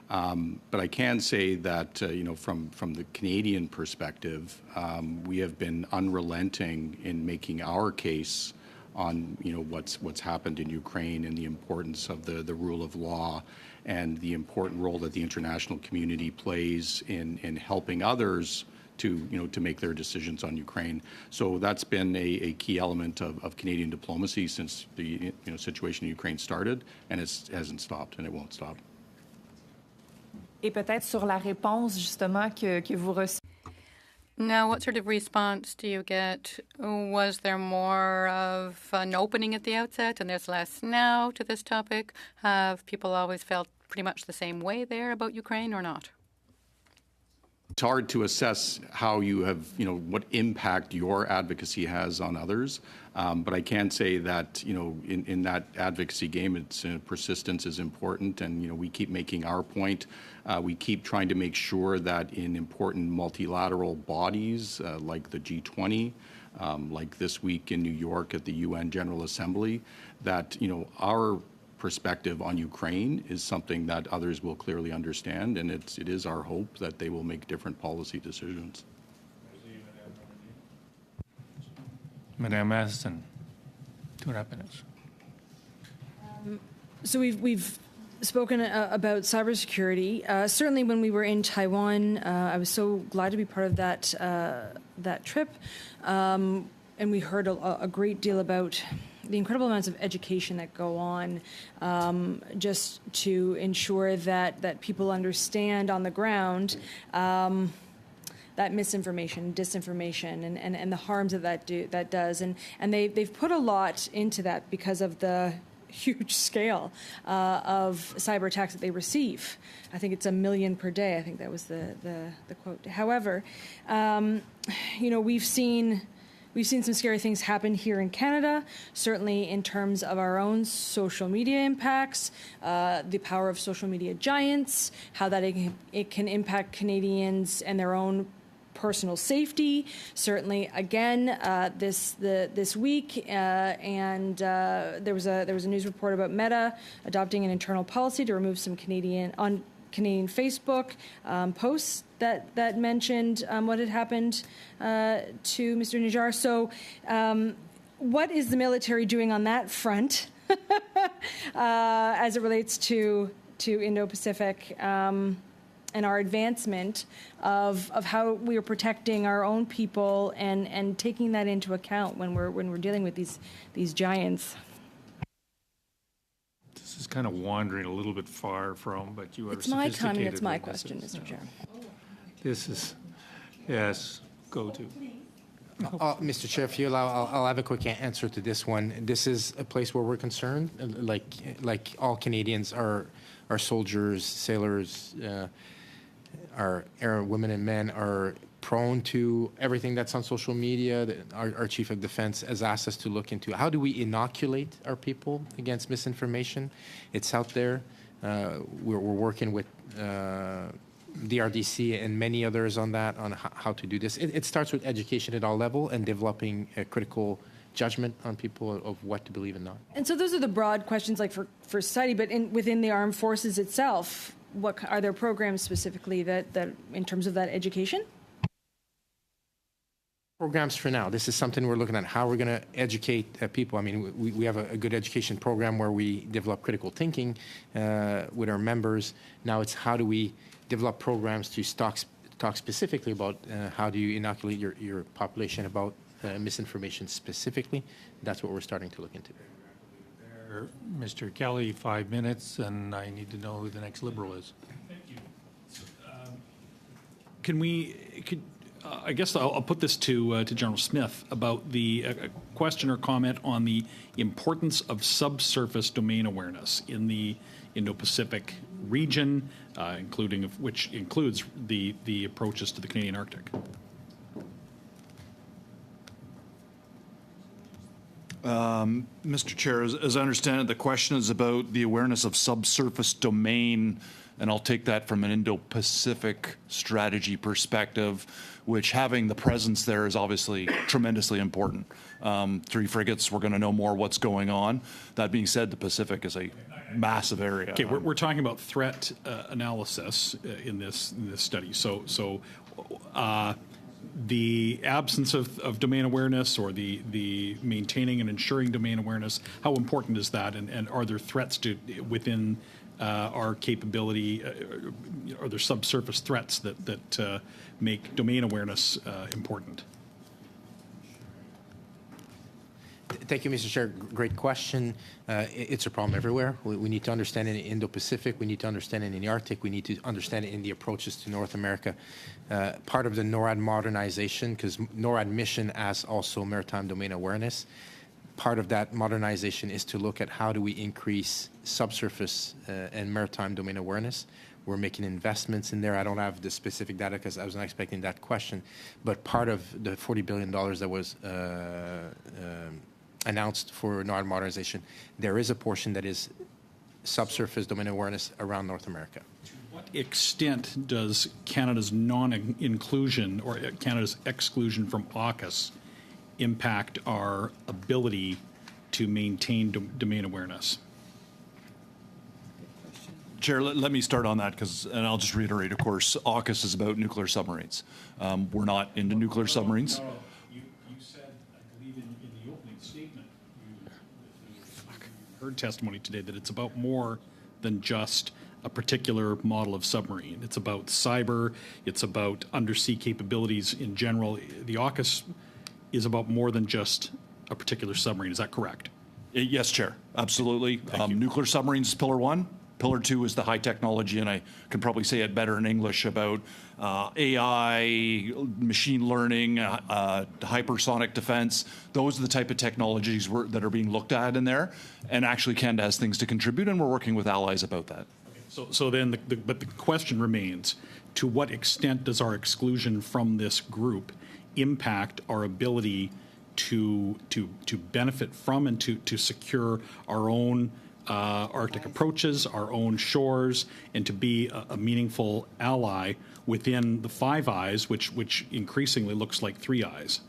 but I can say that from the Canadian perspective, we have been unrelenting in making our case on what's happened in Ukraine and the importance of the rule of law and the important role that the international community plays in helping others to make their decisions on Ukraine. So that's been a key element of Canadian diplomacy since the situation in Ukraine started, and it hasn't stopped, and it won't stop. Et peut-être sur la réponse justement que vous recevez. Now, what sort of response do you get? Was there more of an opening at the outset and there's less now to this topic? Have people always felt pretty much the same way there about Ukraine or not? It's hard to assess how you have, what impact your advocacy has on others. But I can say that, in that advocacy game, it's persistence is important, and we keep making our point. We keep trying to make sure that in important multilateral bodies like the G20, like this week in New York at the UN General Assembly, that our perspective on Ukraine is something that others will clearly understand, and it is our hope that they will make different policy decisions. Madame Matheson, 2.5 minutes. So we've spoken about cybersecurity. Certainly, when we were in Taiwan, I was so glad to be part of that trip, and we heard a great deal about the incredible amounts of education that go on just to ensure that people understand on the ground that misinformation, disinformation, and the harms that does. And they've put a lot into that because of the huge scale of cyber attacks that they receive. I think it's 1 million per day. I think that was the quote. However, we've seen some scary things happen here in Canada, certainly in terms of our own social media impacts, the power of social media giants, how that it can impact Canadians and their own personal safety. Certainly, again, this week, and there was a news report about Meta adopting an internal policy to remove some Canadian Facebook posts that mentioned what had happened to Mr. Najjar. So what is the military doing on that front as it relates to Indo-Pacific and our advancement of how we are protecting our own people and taking that into account when we're dealing with these giants? This is kind of wandering a little bit far from, but you are It's my time and it's my witnesses. question, Mr. Chair. This is, yes, go to. Mr. Chair, if you allow, I'll have a quick answer to this one. This is a place where we're concerned. Like all Canadians, our soldiers, sailors, our women and men are prone to everything that's on social media. Our Chief of Defense has asked us to look into how do we inoculate our people against misinformation. It's out there. We're working with DRDC and many others on that, on how to do this. It starts with education at all levels and developing a critical judgment on people of what to believe and not. And so those are the broad questions, like for society, but within the armed forces itself, what are there programs specifically that in terms of that education? Programs for now. This is something we're looking at, how we're going to educate people. I mean, we have a good education program where we develop critical thinking with our members. Now it's how do we develop programs to talk specifically about how do you inoculate your population about misinformation specifically. That's what we're starting to look into. Mr. Kelly, 5 minutes, and I need to know who the next Liberal is. Thank you. I guess I'll put this to General Smith about the question or comment on the importance of subsurface domain awareness in the Indo-Pacific region, which includes the approaches to the Canadian Arctic. Mr. Chair, as I understand it, the question is about the awareness of subsurface domain, and I'll take that from an Indo-Pacific strategy perspective, which having the presence there is obviously tremendously important. 3 frigates, we're going to know more what's going on. That being said, the Pacific is a massive area. Okay, we're talking about threat analysis in this study. So the absence of domain awareness or the maintaining and ensuring domain awareness, how important is that? And are there threats within our capability? Are there subsurface threats that make domain awareness important? Thank you, Mr. Chair. Great question. It's a problem everywhere. We need to understand it in the Indo-Pacific. We need to understand it in the Arctic. We need to understand it in the approaches to North America. Part of the NORAD modernization, because NORAD mission has also maritime domain awareness. part of that modernization is to look at how do we increase subsurface and maritime domain awareness. We're making investments in there. I don't have the specific data because I wasn't expecting that question. But part of the $40 billion that was announced for NOAA modernization, there is a portion that is subsurface domain awareness around North America. To what extent does Canada's non-inclusion or Canada's exclusion from AUKUS impact our ability to maintain domain awareness? Chair, let me start on that and I'll just reiterate, of course, AUKUS is about nuclear submarines. We're not into nuclear submarines. No. You said, I believe in the opening statement, you heard testimony today that it's about more than just a particular model of submarine. It's about cyber, it's about undersea capabilities in general. The AUKUS is about more than just a particular submarine. Is that correct? Yes, Chair, absolutely. Nuclear submarines is Pillar 1. Pillar 2 is the high technology, and I can probably say it better in English, about AI, machine learning, hypersonic defense. Those are the type of technologies that are being looked at in there, and actually Canada has things to contribute, and we're working with allies about that. So then, but the question remains, to what extent does our exclusion from this group impact our ability to benefit from and to secure our own Arctic approaches, our own shores, and to be a meaningful ally within the Five Eyes, which increasingly looks like Three Eyes?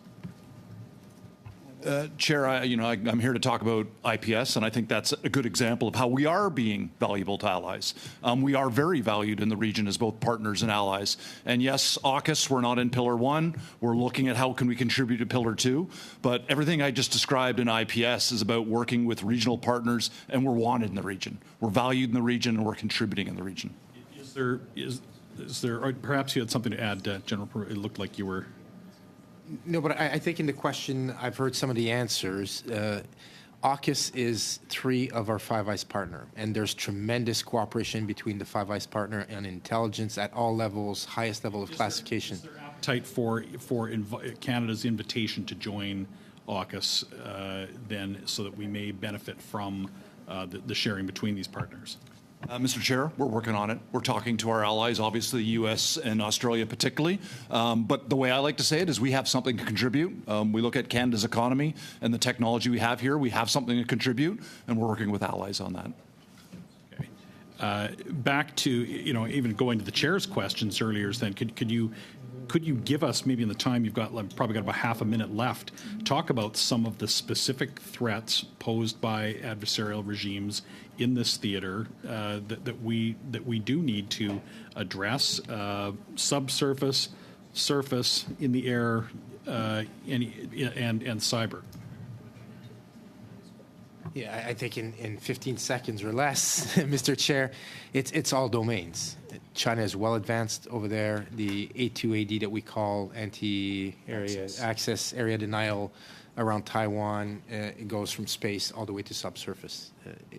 Chair, I'm here to talk about IPS, and I think that's a good example of how we are being valuable to allies. We are very valued in the region as both partners and allies. And yes, AUKUS, we're not in Pillar 1. We're looking at how can we contribute to Pillar 2. But everything I just described in IPS is about working with regional partners, and we're wanted in the region. We're valued in the region, and we're contributing in the region. Is there or perhaps you had something to add, General Peru? It looked like you were... No, but I think in the question, I've heard some of the answers. AUKUS is 3 of our Five Eyes partner, and there's tremendous cooperation between the Five Eyes partner and intelligence at all levels, highest level of classification. Is there appetite for Canada's invitation to join AUKUS then, so that we may benefit from the sharing between these partners? Mr. Chair, we're working on it. We're talking to our allies, obviously the U.S. and Australia particularly. But the way I like to say it is we have something to contribute. We look at Canada's economy and the technology we have here. We have something to contribute, and we're working with allies on that. Okay. Back to, even going to the chair's questions earlier, then could you give us, maybe in the time you've got, probably got about half a minute left, talk about some of the specific threats posed by adversarial regimes in this theater that we do need to address, subsurface, surface, in the air, and cyber? Yeah, I think in 15 seconds or less, Mr. Chair, it's all domains. China is well advanced over there. The A2AD that we call anti-area access area denial around Taiwan, it goes from space all the way to subsurface.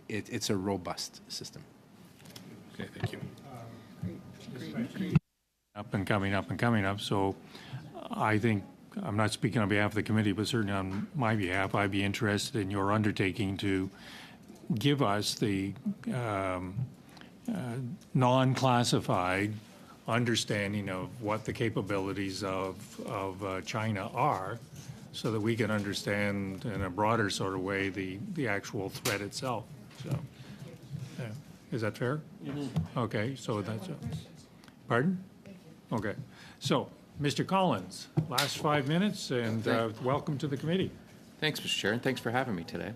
It's a robust system. Okay, thank you. Up and coming up and coming up. So I think, I'm not speaking on behalf of the committee, but certainly on my behalf, I'd be interested in your undertaking to give us the non-classified understanding of what the capabilities of China are, so that we can understand in a broader sort of way the actual threat itself. So, yeah. Is that fair? Mm-hmm. Okay, so that's pardon? Okay, so Mr. Collins, last 5 minutes, and welcome to the committee. Thanks, Mr. Chair, and thanks for having me today.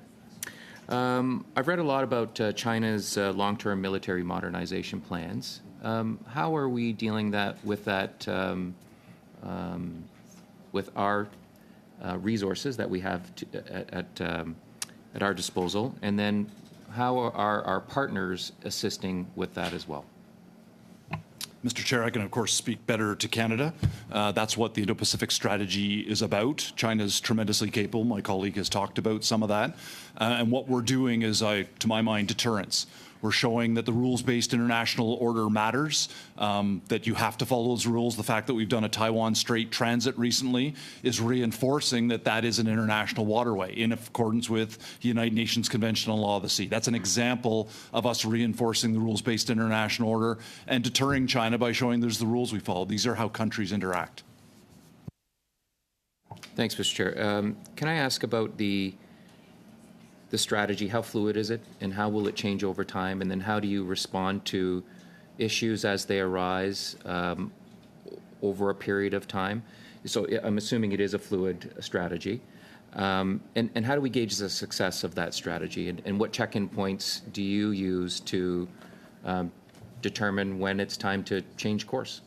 I've read a lot about China's long-term military modernization plans. How are we dealing with our resources that we have at our disposal, and then how are our partners assisting with that as well? Mr. Chair, I can, of course, speak better to Canada. That's what the Indo-Pacific strategy is about. China's tremendously capable. My colleague has talked about some of that. And what we're doing is, to my mind, deterrence. We're showing that the rules-based international order matters, that you have to follow those rules. The fact that we've done a Taiwan Strait transit recently is reinforcing that that is an international waterway in accordance with the United Nations Convention on Law of the Sea. That's an example of us reinforcing the rules-based international order and deterring China by showing there's the rules we follow. These are how countries interact. Thanks, Mr. Chair. Can I ask about the strategy? How fluid is it, and how will it change over time? And then how do you respond to issues as they arise over a period of time? So I'm assuming it is a fluid strategy. And how do we gauge the success of that strategy? And what check-in points do you use to determine when it's time to change course?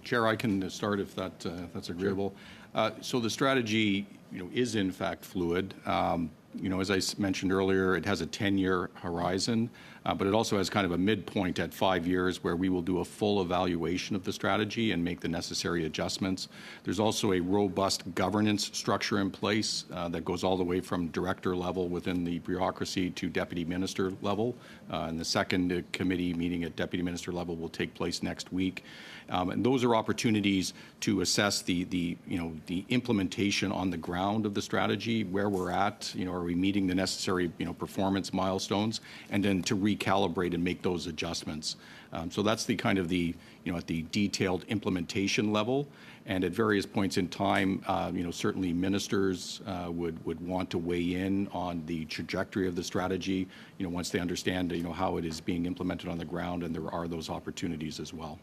Chair, I can start if that's agreeable. So the strategy, is in fact fluid. As I mentioned earlier, it has a 10-year horizon, but it also has kind of a midpoint at 5 years where we will do a full evaluation of the strategy and make the necessary adjustments. There's also a robust governance structure in place that goes all the way from director level within the bureaucracy to deputy minister level. And the second committee meeting at deputy minister level will take place next week. And those are opportunities to assess the implementation on the ground of the strategy, where we're at, are we meeting the necessary, performance milestones, and then to recalibrate and make those adjustments. So that's the kind of at the detailed implementation level. And at various points in time, certainly ministers would want to weigh in on the trajectory of the strategy, once they understand, how it is being implemented on the ground, and there are those opportunities as well.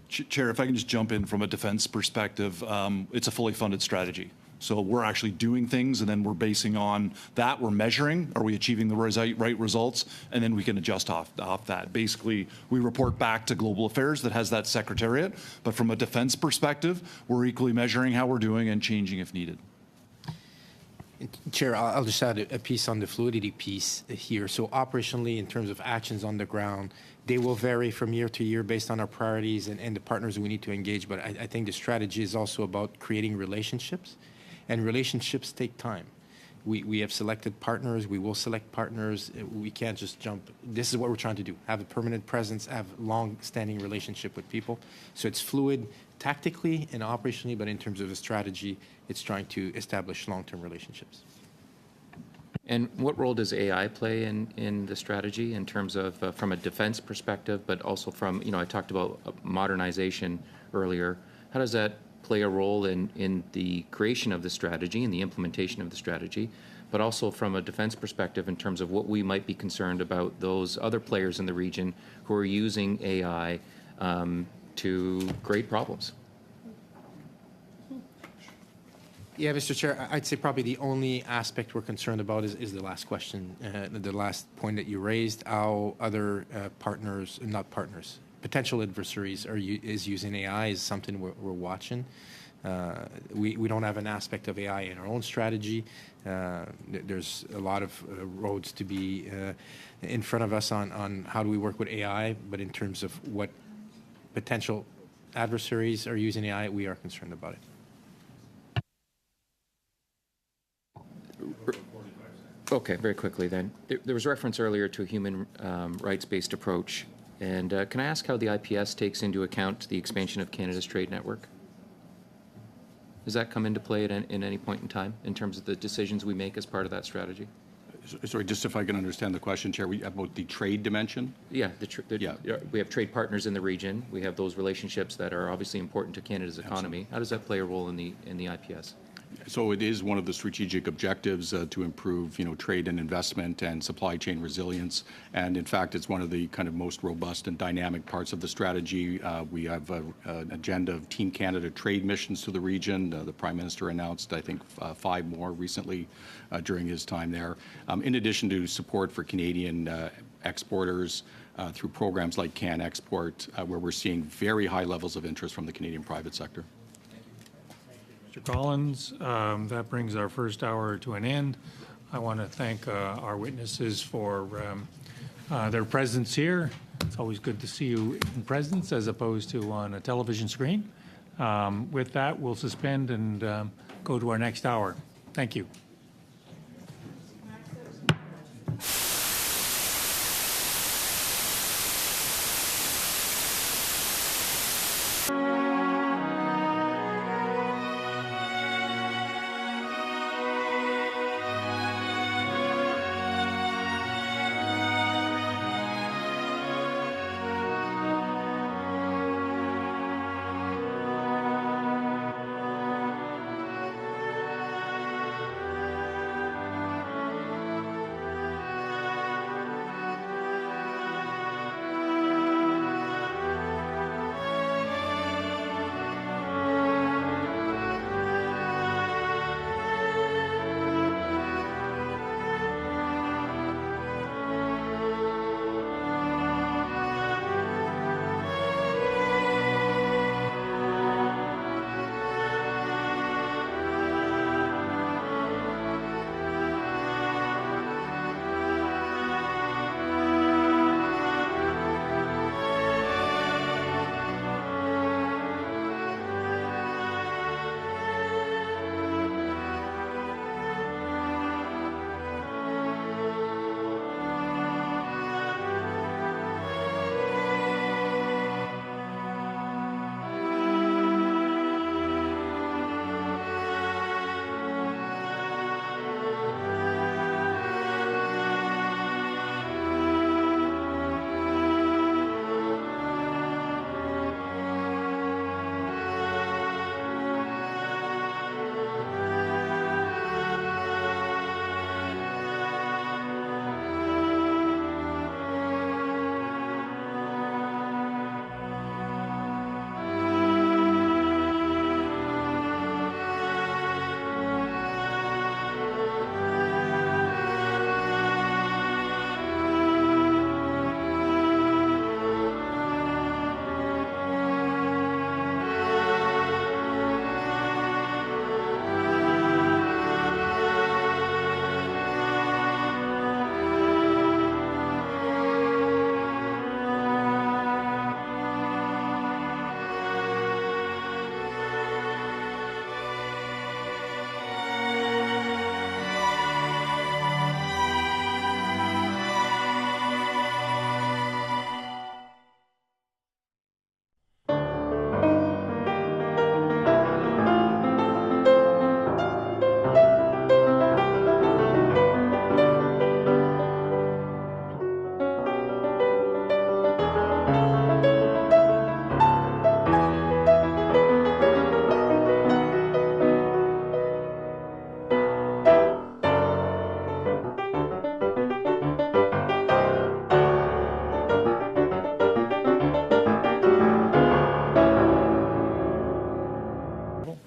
Chair, if I can just jump in from a defense perspective, it's a fully funded strategy. So we're actually doing things, and then we're basing on that. We're measuring, are we achieving the right results? And then we can adjust off that. Basically, we report back to Global Affairs that has that secretariat. But from a defense perspective, we're equally measuring how we're doing and changing if needed. Chair, I'll just add a piece on the fluidity piece here. So operationally, in terms of actions on the ground, they will vary from year to year based on our priorities and the partners we need to engage. But I think the strategy is also about creating relationships, and relationships take time. We have selected partners. We will select partners. We can't just jump. This is what we're trying to do, have a permanent presence, have long-standing relationship with people. So it's fluid tactically and operationally, but in terms of a strategy, it's trying to establish long-term relationships. And what role does AI play in the strategy in terms of from a defense perspective, but also from, I talked about modernization earlier. How does that play a role in the creation of the strategy and the implementation of the strategy, but also from a defense perspective in terms of what we might be concerned about those other players in the region who are using AI to create problems? Yeah, Mr. Chair, I'd say probably the only aspect we're concerned about is the last question, the last point that you raised, how other partners, not partners, potential adversaries is using AI is something we're watching. We don't have an aspect of AI in our own strategy. There's a lot of roads to be in front of us on how do we work with AI, but in terms of what potential adversaries are using AI, we are concerned about it. Okay, very quickly then. There was reference earlier to a human rights-based approach. And can I ask how the IPS takes into account the expansion of Canada's trade network? Does that come into play in any point in time in terms of the decisions we make as part of that strategy? Sorry, just if I can understand the question, Chair, about the trade dimension? Yeah, we have trade partners in the region. We have those relationships that are obviously important to Canada's economy. Absolutely. How does that play a role in the IPS? So it is one of the strategic objectives to improve, trade and investment and supply chain resilience. And in fact, it's one of the kind of most robust and dynamic parts of the strategy. We have an agenda of Team Canada trade missions to the region. The Prime Minister announced, I think, 5 more recently during his time there. In addition to support for Canadian exporters through programs like CanExport, where we're seeing very high levels of interest from the Canadian private sector. Mr. Collins, that brings our first hour to an end. I want to thank our witnesses for their presence here. It's always good to see you in presence as opposed to on a television screen. With that, we'll suspend and go to our next hour. Thank you.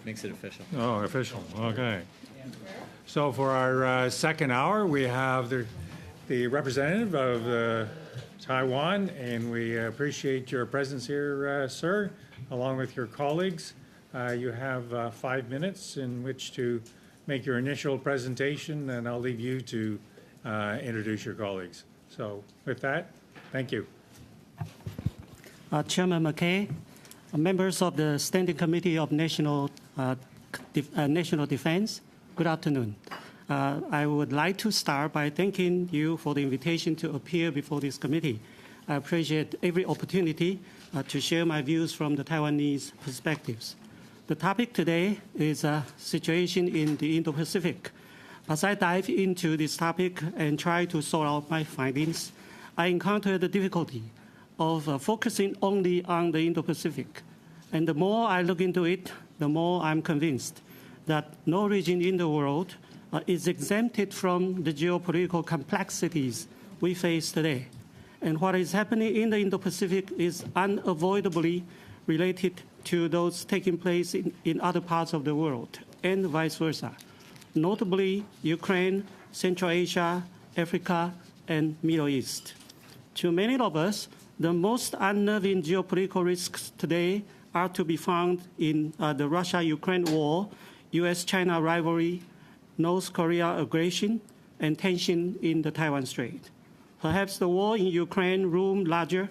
Makes it official. Oh, official, okay. So for our second hour, we have the representative of Taiwan, and we appreciate your presence here, sir, along with your colleagues. You have 5 minutes in which to make your initial presentation, and I'll leave you to introduce your colleagues. So with that, thank you. Chairman McKay, members of the Standing Committee of National Defense, good afternoon. I would like to start by thanking you for the invitation to appear before this committee. I appreciate every opportunity to share my views from the Taiwanese perspectives. The topic today is a situation in the Indo-Pacific. As I dive into this topic and try to sort out my findings, I encounter the difficulty of focusing only on the Indo-Pacific. And the more I look into it, the more I'm convinced that no region in the world is exempted from the geopolitical complexities we face today. And what is happening in the Indo-Pacific is unavoidably related to those taking place in other parts of the world, and vice versa, notably Ukraine, Central Asia, Africa, and Middle East. To many of us, the most unnerving geopolitical risks today are to be found in the Russia-Ukraine war, U.S.-China rivalry, North Korea aggression, and tension in the Taiwan Strait. Perhaps the war in Ukraine looms larger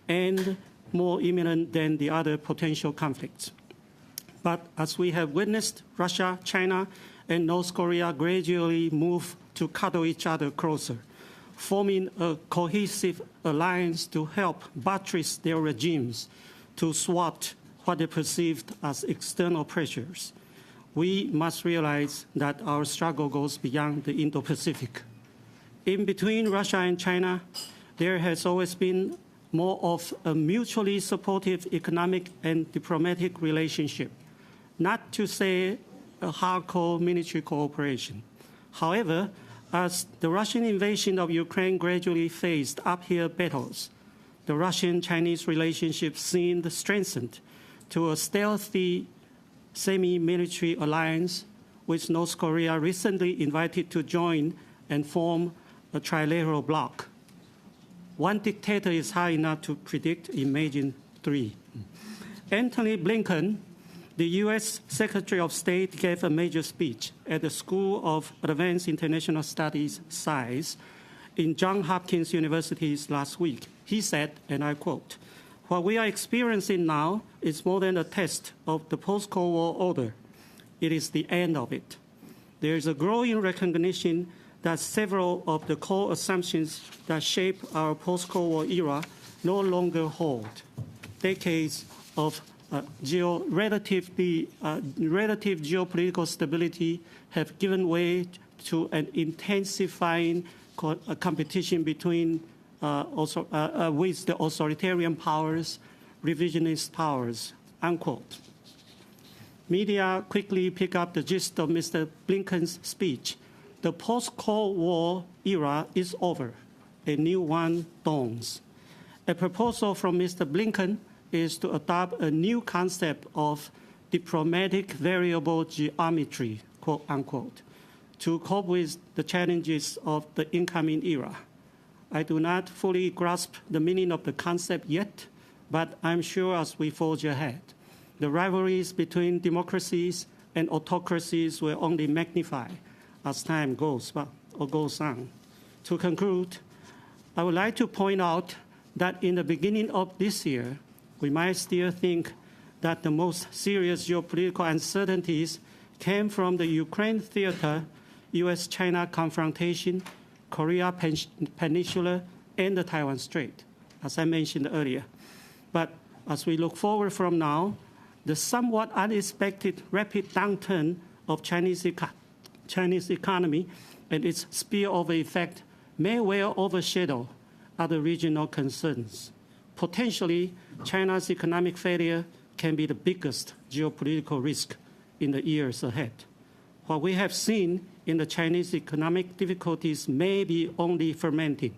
and more imminent than the other potential conflicts. But as we have witnessed, Russia, China, and North Korea gradually move to cuddle each other closer, forming a cohesive alliance to help buttress their regimes to thwart what they perceived as external pressures, we must realize that our struggle goes beyond the Indo-Pacific. In between Russia and China, there has always been more of a mutually supportive economic and diplomatic relationship, not to say a hardcore military cooperation. However, as the Russian invasion of Ukraine gradually faced uphill battles, the Russian-Chinese relationship seemed strengthened to a stealthy semi-military alliance, with North Korea recently invited to join and form a trilateral bloc. One dictator is hard enough to predict, imagine three. Antony Blinken, the U.S. Secretary of State, gave a major speech at the School of Advanced International Studies, SAIS, in Johns Hopkins University last week. He said, and I quote, "What we are experiencing now is more than a test of the post-Cold War order. It is the end of it. There is a growing recognition that several of the core assumptions that shape our post-Cold War era no longer hold. Decades of relative geopolitical stability have given way to an intensifying competition between with the authoritarian powers, revisionist powers," unquote. Media quickly pick up the gist of Mr. Blinken's speech. The post-Cold War era is over. A new one dawns. A proposal from Mr. Blinken is to adopt a new concept of diplomatic variable geometry, quote unquote, to cope with the challenges of the incoming era. I do not fully grasp the meaning of the concept yet, but I'm sure as we forge ahead, the rivalries between democracies and autocracies will only magnify as time goes on. To conclude, I would like to point out that in the beginning of this year, we might still think that the most serious geopolitical uncertainties came from the Ukraine theater, U.S.-China confrontation, Korea Peninsula, and the Taiwan Strait, as I mentioned earlier. But as we look forward from now, the somewhat unexpected rapid downturn of Chinese economy and its spillover effect may well overshadow other regional concerns. Potentially, China's economic failure can be the biggest geopolitical risk in the years ahead. What we have seen in the Chinese economic difficulties may be only fermenting.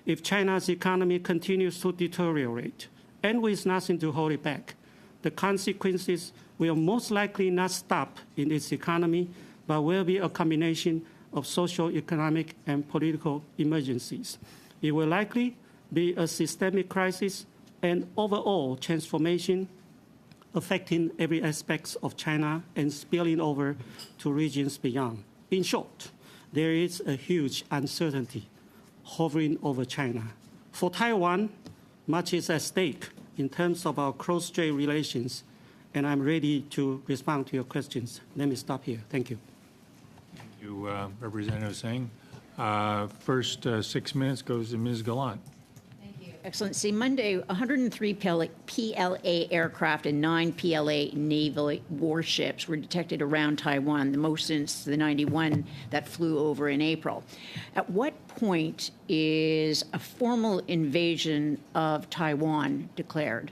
If China's economy continues to deteriorate, and with nothing to hold it back, the consequences will most likely not stop in its economy, but will be a combination of social, economic, and political emergencies. It will likely be a systemic crisis and overall transformation affecting every aspect of China and spilling over to regions beyond. In short, there is a huge uncertainty hovering over China. For Taiwan, much is at stake in terms of our cross-strait relations, and I'm ready to respond to your questions. Let me stop here. Thank you. Thank you, Representative Singh. First 6 minutes goes to Ms. Gallant. Excellency, Monday, 103 PLA aircraft and 9 PLA naval warships were detected around Taiwan, the most since the 91 that flew over in April. At what point is a formal invasion of Taiwan declared?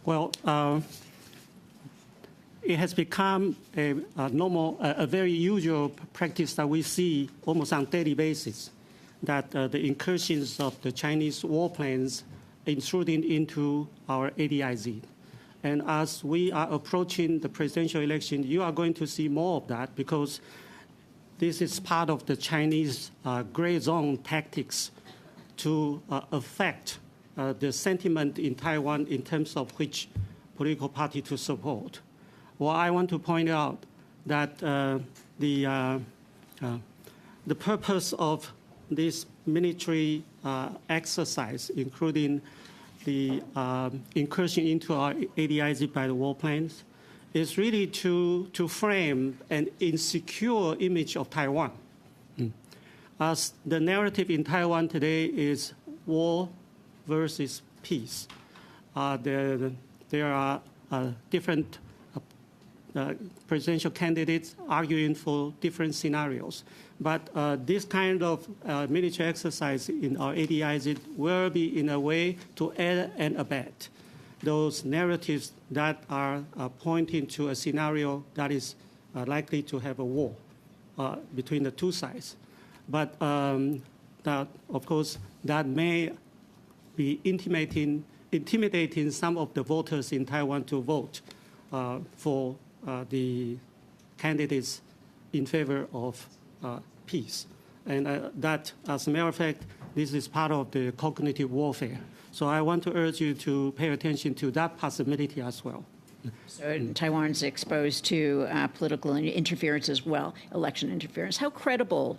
Well, it has become a very usual practice that we see almost on a daily basis, that the incursions of the Chinese warplanes intruding into our ADIZ. And as we are approaching the presidential election, you are going to see more of that, because this is part of the Chinese gray zone tactics to affect the sentiment in Taiwan in terms of which political party to support. Well, I want to point out that the purpose of this military exercise, including the incursion into our ADIZ by the warplanes, is really to frame an insecure image of Taiwan. As the narrative in Taiwan today is war versus peace. There are different presidential candidates arguing for different scenarios. But this kind of military exercise in our ADIZ will be in a way to aid and abet those narratives that are pointing to a scenario that is likely to have a war between the two sides. But that, of course, that may be intimidating some of the voters in Taiwan to vote for the candidates in favor of peace. And that, as a matter of fact, this is part of the cognitive warfare. So I want to urge you to pay attention to that possibility as well. So Taiwan's exposed to political interference as well, election interference. How credible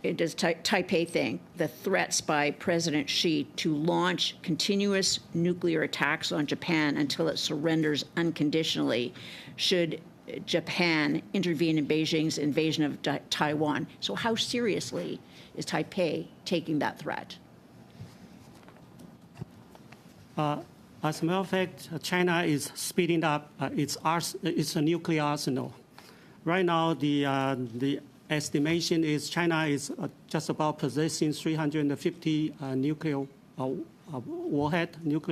does Taipei think the threats by President Xi to launch continuous nuclear attacks on Japan until it surrenders unconditionally should Japan intervene in Beijing's invasion of Taiwan? So how seriously is Taipei taking that threat? As a matter of fact, China is speeding up its nuclear arsenal. Right now, the estimation is China is just about possessing 350 nuclear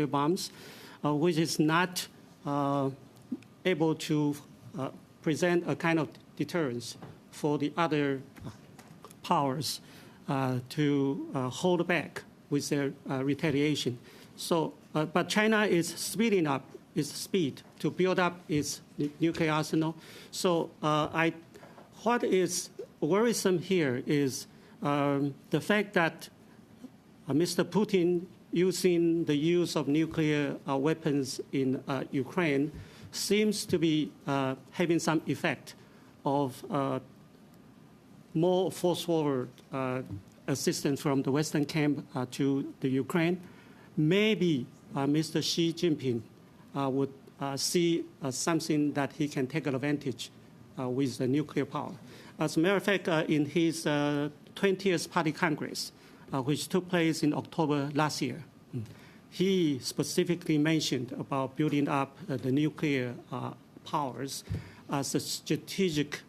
bombs, which is not able to present a kind of deterrence for the other powers to hold back with their retaliation. So, but China is speeding up its speed to build up its nuclear arsenal. So, what is worrisome here is the fact that Mr. Putin using the use of nuclear weapons in Ukraine seems to be having some effect of more force-forward assistance from the Western camp to the Ukraine. Maybe Mr. Xi Jinping would see something that he can take advantage with the nuclear power. As a matter of fact, in his 20th Party Congress, which took place in October last year, he specifically mentioned about building up the nuclear powers as a strategic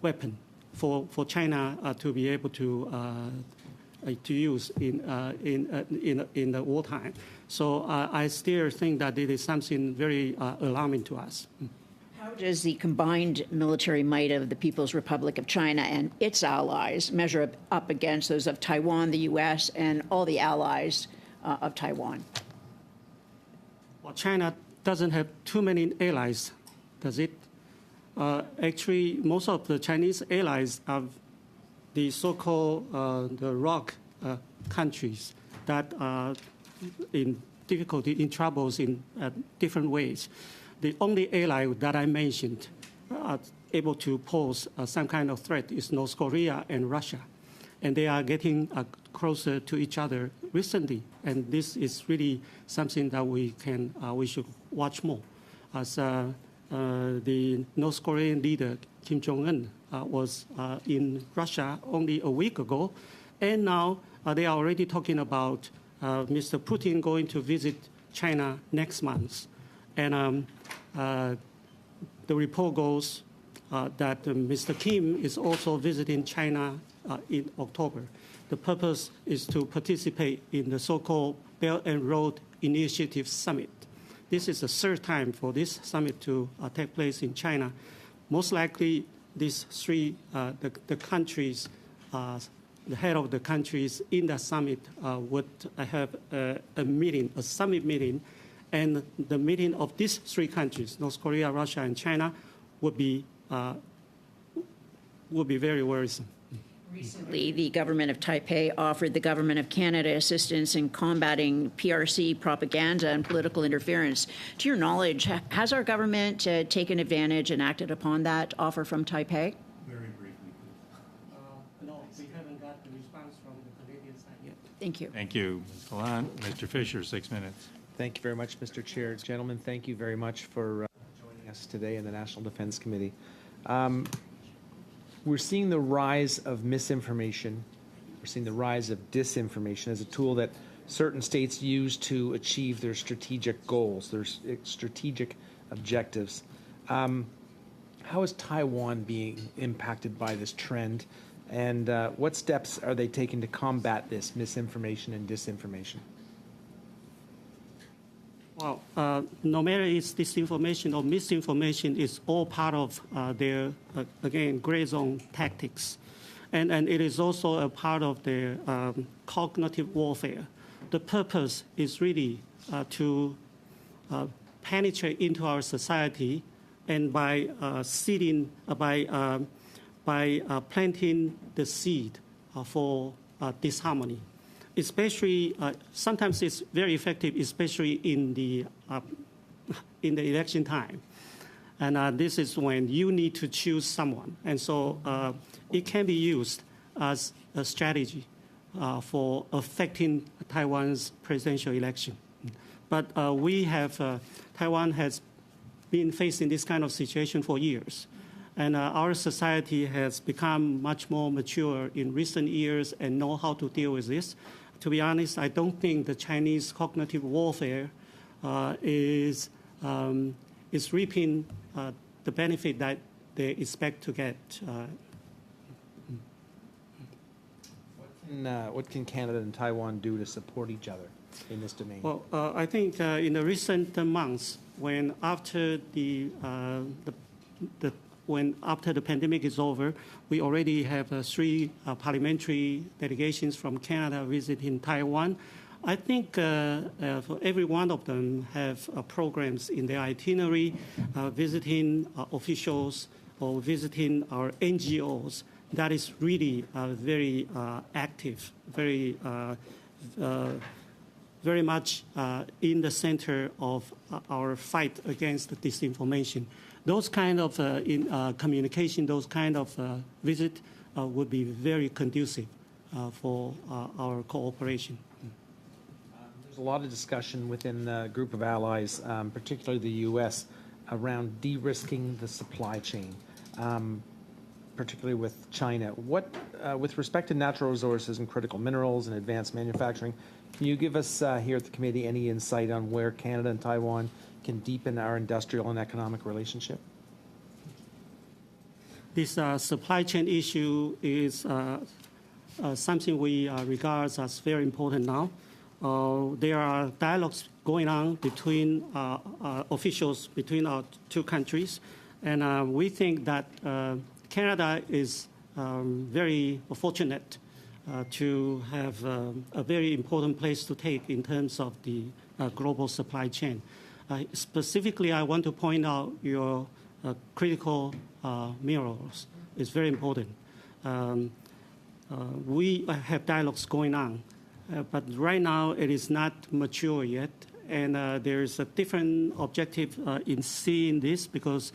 weapon for China to be able to use in the wartime. So I still think that it is something very alarming to us. How does the combined military might of the People's Republic of China and its allies measure up against those of Taiwan, the U.S., and all the allies of Taiwan? Well, China doesn't have too many allies, does it? Actually, most of the Chinese allies are the so-called the ROC countries that are in difficulty, in troubles in different ways. The only ally that I mentioned are able to pose some kind of threat is North Korea and Russia. And they are getting closer to each other recently. And this is really something that we should watch more. As the North Korean leader, Kim Jong-un, was in Russia only a week ago. And now they are already talking about Mr. Putin going to visit China next month. And the report goes that Mr. Kim is also visiting China in October. The purpose is to participate in the so-called Belt and Road Initiative Summit. This is the third time for this summit to take place in China. Most likely, these three, the countries, the head of the countries in the summit would have a summit meeting, and the meeting of these three countries, North Korea, Russia, and China, would be very worrisome. Recently, the government of Taipei offered the government of Canada assistance in combating PRC propaganda and political interference. To your knowledge, has our government taken advantage and acted upon that offer from Taipei? Very briefly. No, we haven't got the response from the Canadian side yet. Thank you. Thank you, Ms. Gallant. Mr. Fisher, 6 minutes. Thank you very much, Mr. Chair. Gentlemen, thank you very much for joining us today in the National Defense Committee. We're seeing the rise of misinformation. We're seeing the rise of disinformation as a tool that certain states use to achieve their strategic goals, their strategic objectives. How is Taiwan being impacted by this trend, and what steps are they taking to combat this misinformation and disinformation? Well, no matter it's disinformation or misinformation, it's all part of their, again, gray zone tactics. And it is also a part of their cognitive warfare. The purpose is really to penetrate into our society, and by planting the seed for disharmony. Especially, sometimes it's very effective, especially in the election time. And this is when you need to choose someone. And so it can be used as a strategy for affecting Taiwan's presidential election. But Taiwan has been facing this kind of situation for years. And our society has become much more mature in recent years and know how to deal with this. To be honest, I don't think the Chinese cognitive warfare is reaping the benefit that they expect to get. What can Canada and Taiwan do to support each other in this domain? Well, I think in the recent months, after the pandemic is over, we already have 3 parliamentary delegations from Canada visiting Taiwan. I think for every one of them have programs in their itinerary, visiting officials or visiting our NGOs. That is really very active, very much in the center of our fight against disinformation. Those kind of communication, those kind of visit would be very conducive for our cooperation. There's a lot of discussion within the group of allies, particularly the U.S., around de-risking the supply chain, particularly with China. With respect to natural resources and critical minerals and advanced manufacturing, can you give us here at the committee any insight on where Canada and Taiwan can deepen our industrial and economic relationship? This supply chain issue is something we regard as very important now. There are dialogues going on between officials between our 2 countries, and we think that Canada is very fortunate to have a very important place to take in terms of the global supply chain. Specifically, I want to point out your critical minerals. It's very important. We have dialogues going on, but right now it is not mature yet, and there is a different objective in seeing this because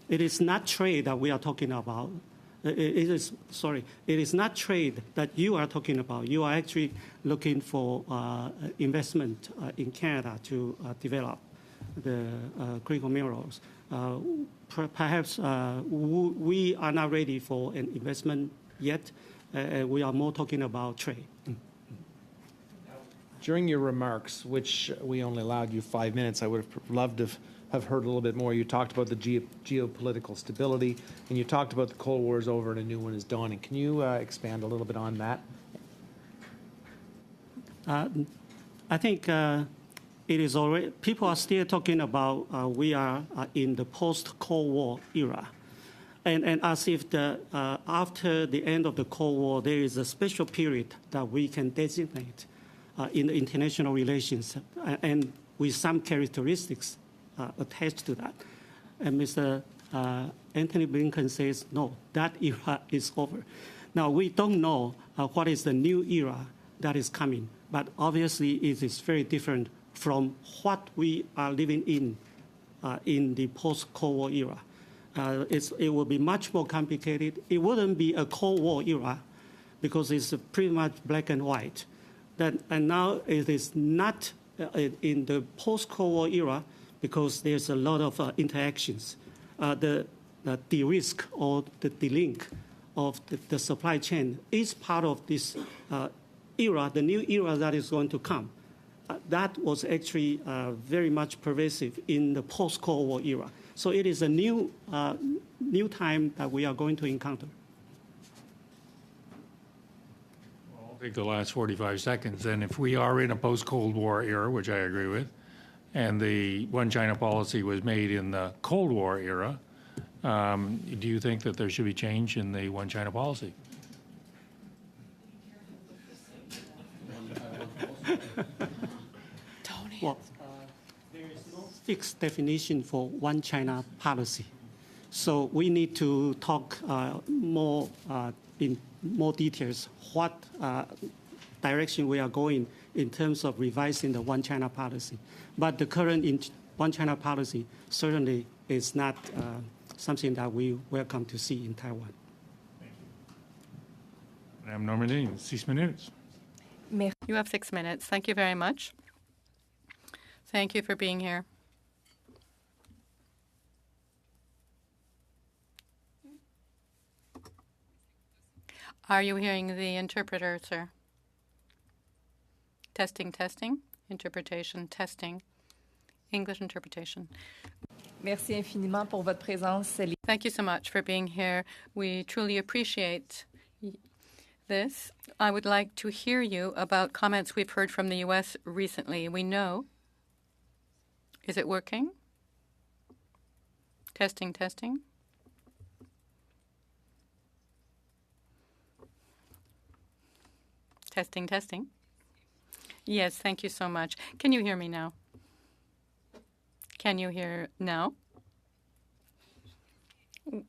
it is not trade that we are talking about. It is not trade that you are talking about. You are actually looking for investment in Canada to develop the critical minerals. Perhaps we are not ready for an investment yet. We are more talking about trade. During your remarks, which we only allowed you 5 minutes, I would have loved to have heard a little bit more. You talked about the geopolitical stability, and you talked about the Cold War is over and a new one is dawning. Can you expand a little bit on that? I think it is already, people are still talking about we are in the post-Cold War era. And as if after the end of the Cold War, there is a special period that we can designate in the international relations, and with some characteristics attached to that. And Mr. Antony Blinken says, no, that era is over. Now, we don't know what is the new era that is coming, but obviously it is very different from what we are living in the post-Cold War era. It will be much more complicated. It wouldn't be a Cold War era because it's pretty much black and white. And now it is not in the post-Cold War era because there's a lot of interactions. The de-risk or the de-link of the supply chain is part of this era, the new era that is going to come, that was actually very much pervasive in the post-Cold War era. So it is a new time that we are going to encounter. I'll take the last 45 seconds. And if we are in a post-Cold War era, which I agree with, and the One China policy was made in the Cold War era, do you think that there should be change in the One China policy? Well, there is no fixed definition for One China policy. So we need to talk more in more details what direction we are going in terms of revising the One China policy. But the current One China policy certainly is not something that we welcome to see in Taiwan. Madame Normandin, 6 minutes. You have 6 minutes. Thank you very much. Thank you for being here. Are you hearing the interpreter, sir? Testing, testing. Interpretation, testing. English interpretation. Merci infiniment pour votre présence. Thank you so much for being here. We truly appreciate this. I would like to hear you about comments we've heard from the U.S. recently. We know. Is it working? Testing, testing. Testing, testing. Yes, thank you so much. Can you hear me now? Can you hear now?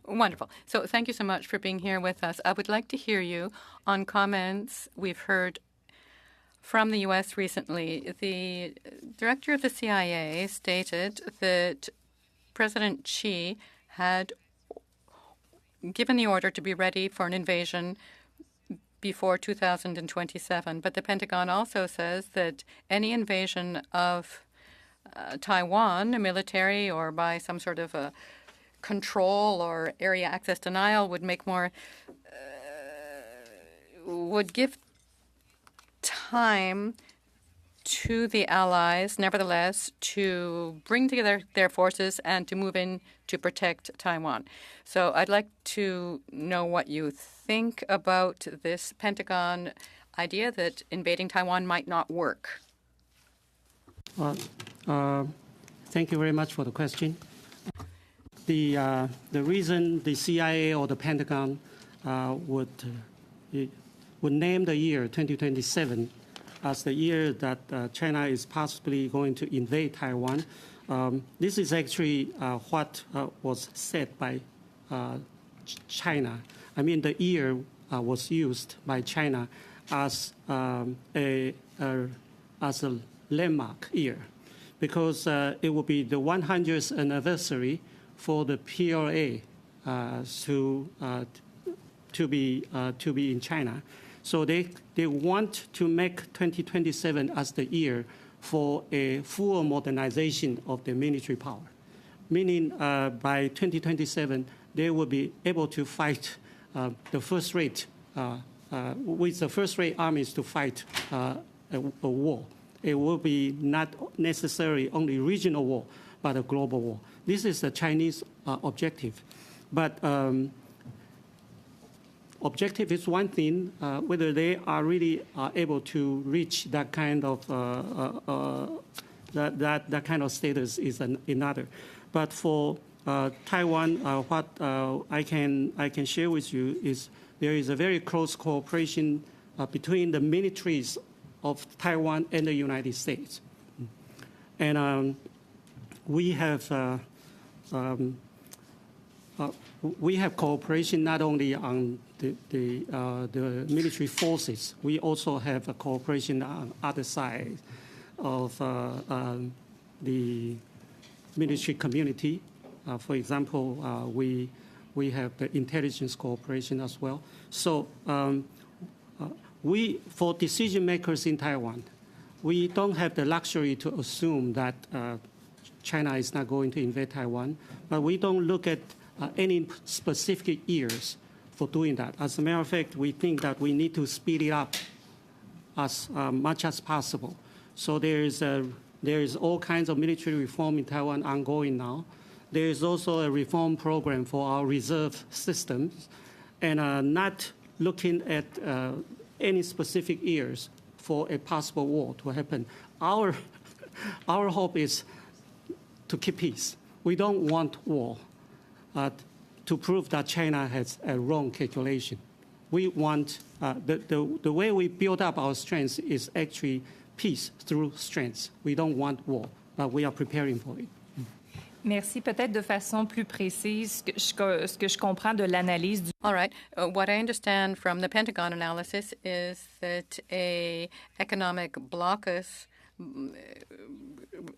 Wonderful. So thank you so much for being here with us. I would like to hear you on comments we've heard from the U.S. recently. The director of the CIA stated that President Xi had given the order to be ready for an invasion before 2027. But the Pentagon also says that any invasion of Taiwan, military or by some sort of a control or area access denial, would make more, would give time to the allies, nevertheless, to bring together their forces and to move in to protect Taiwan. So I'd like to know what you think about this Pentagon idea that invading Taiwan might not work. Well, thank you very much for the question. The reason the CIA or the Pentagon would name the year 2027 as the year that China is possibly going to invade Taiwan, this is actually what was said by China. I mean, the year was used by China as a landmark year, because it will be the 100th anniversary for the PLA to be in China. So they want to make 2027 as the year for a full modernization of the military power, meaning by 2027 they will be able to fight the first-rate with the first-rate armies to fight a war. It will be not necessarily only regional war, but a global war. This is the Chinese objective. But objective is one thing. Whether they are really able to reach that kind of that kind of status is another. But for Taiwan, what I can share with you is there is a very close cooperation between the militaries of Taiwan and the United States, and we have cooperation not only on the military forces. We also have a cooperation on other side of the military community. For example, we have the intelligence cooperation as well. So for decision makers in Taiwan, we don't have the luxury to assume that China is not going to invade Taiwan, but we don't look at any specific years for doing that. As a matter of fact, we think that we need to speed it up as much as possible. So there is all kinds of military reform in Taiwan ongoing now. There is also a reform program for our reserve systems, and not looking at any specific years for a possible war to happen. Our hope is to keep peace. We don't want war to prove that China has a wrong calculation. We want the way we build up our strength is actually peace through strength. We don't want war, but we are preparing for it. Merci. Peut-être de façon plus précise, ce que je comprends de l'analyse du... All right. What I understand from the Pentagon analysis is that a economic blocus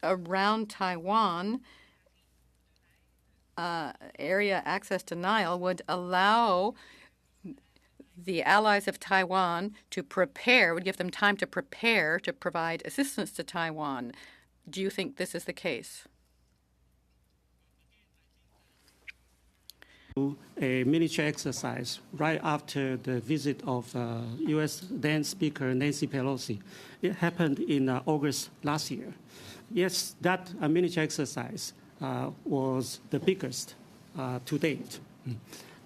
around Taiwan, area access denial, would allow the allies of Taiwan to prepare, would give them time to prepare to provide assistance to Taiwan. Do you think this is the case? A military exercise right after the visit of U.S. then Speaker Nancy Pelosi. It happened in August last year. Yes, that military exercise was the biggest to date.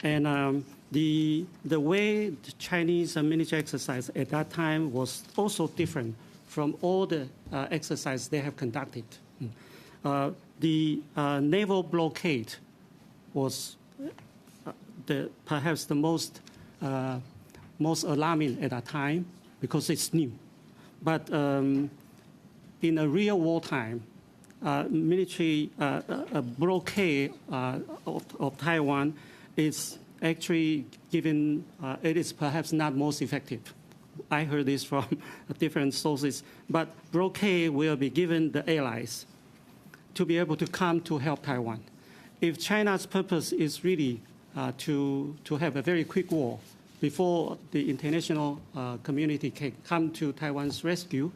And the way the Chinese military exercise at that time was also different from all the exercises they have conducted. The naval blockade was perhaps the most alarming at that time because it's new. But in a real wartime, military blockade of Taiwan is actually given, it is perhaps not most effective. I heard this from different sources, but blockade will be given the allies to be able to come to help Taiwan. If China's purpose is really to have a very quick war before the international community can come to Taiwan's rescue,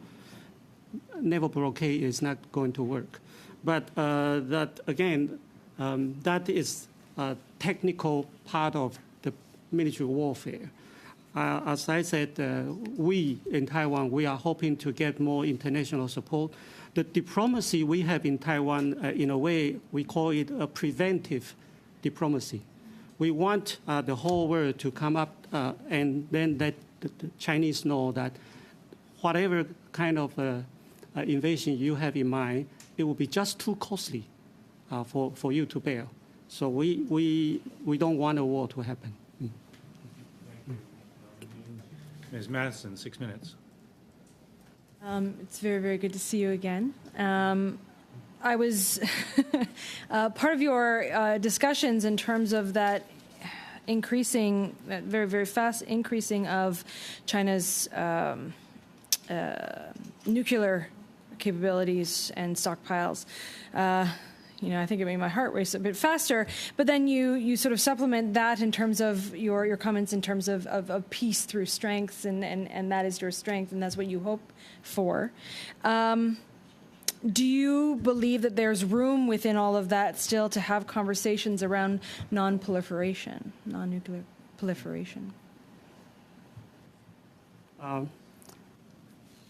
naval blockade is not going to work. But that, again, that is a technical part of the military warfare. As I said, we in Taiwan, we are hoping to get more international support. The diplomacy we have in Taiwan, in a way, we call it a preventive diplomacy. We want the whole world to come up and then let the Chinese know that whatever kind of invasion you have in mind, it will be just too costly for you to bear. So we don't want a war to happen. Ms. Madison, 6 minutes. It's very, very good to see you again. I was part of your discussions in terms of that increasing, that very, very fast increasing of China's nuclear capabilities and stockpiles. I think it made my heart race a bit faster. But then you sort of supplement that in terms of your comments in terms of peace through strength, and that is your strength, and that's what you hope for. Do you believe that there's room within all of that still to have conversations around non-proliferation, non-nuclear proliferation?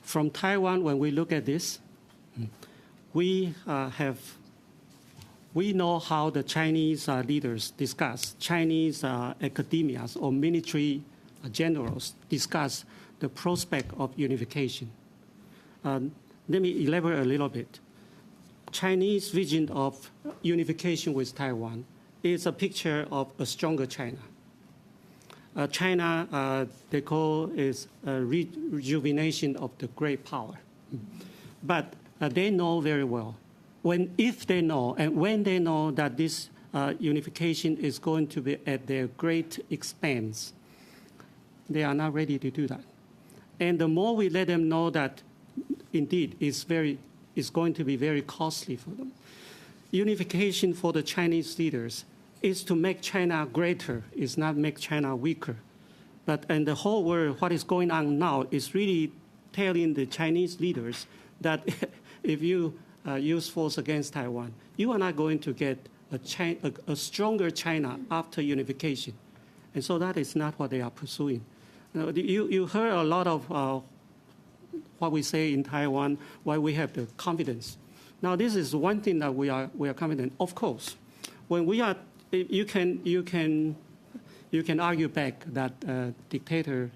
From Taiwan, when we look at this, we know how the Chinese leaders discuss, Chinese academias or military generals discuss the prospect of unification. Let me elaborate a little bit. Chinese vision of unification with Taiwan is a picture of a stronger China. China, they call is a rejuvenation of the great power. But they know very well, when they know that this unification is going to be at their great expense, they are not ready to do that. And the more we let them know that, indeed, it's going to be very costly for them. Unification for the Chinese leaders is to make China greater, is not make China weaker. But in the whole world, what is going on now is really telling the Chinese leaders that if you use force against Taiwan, you are not going to get a stronger China after unification. And so that is not what they are pursuing. You heard a lot of what we say in Taiwan, why we have the confidence. Now, this is one thing that we are confident. Of course, when we are, you can argue back that dictator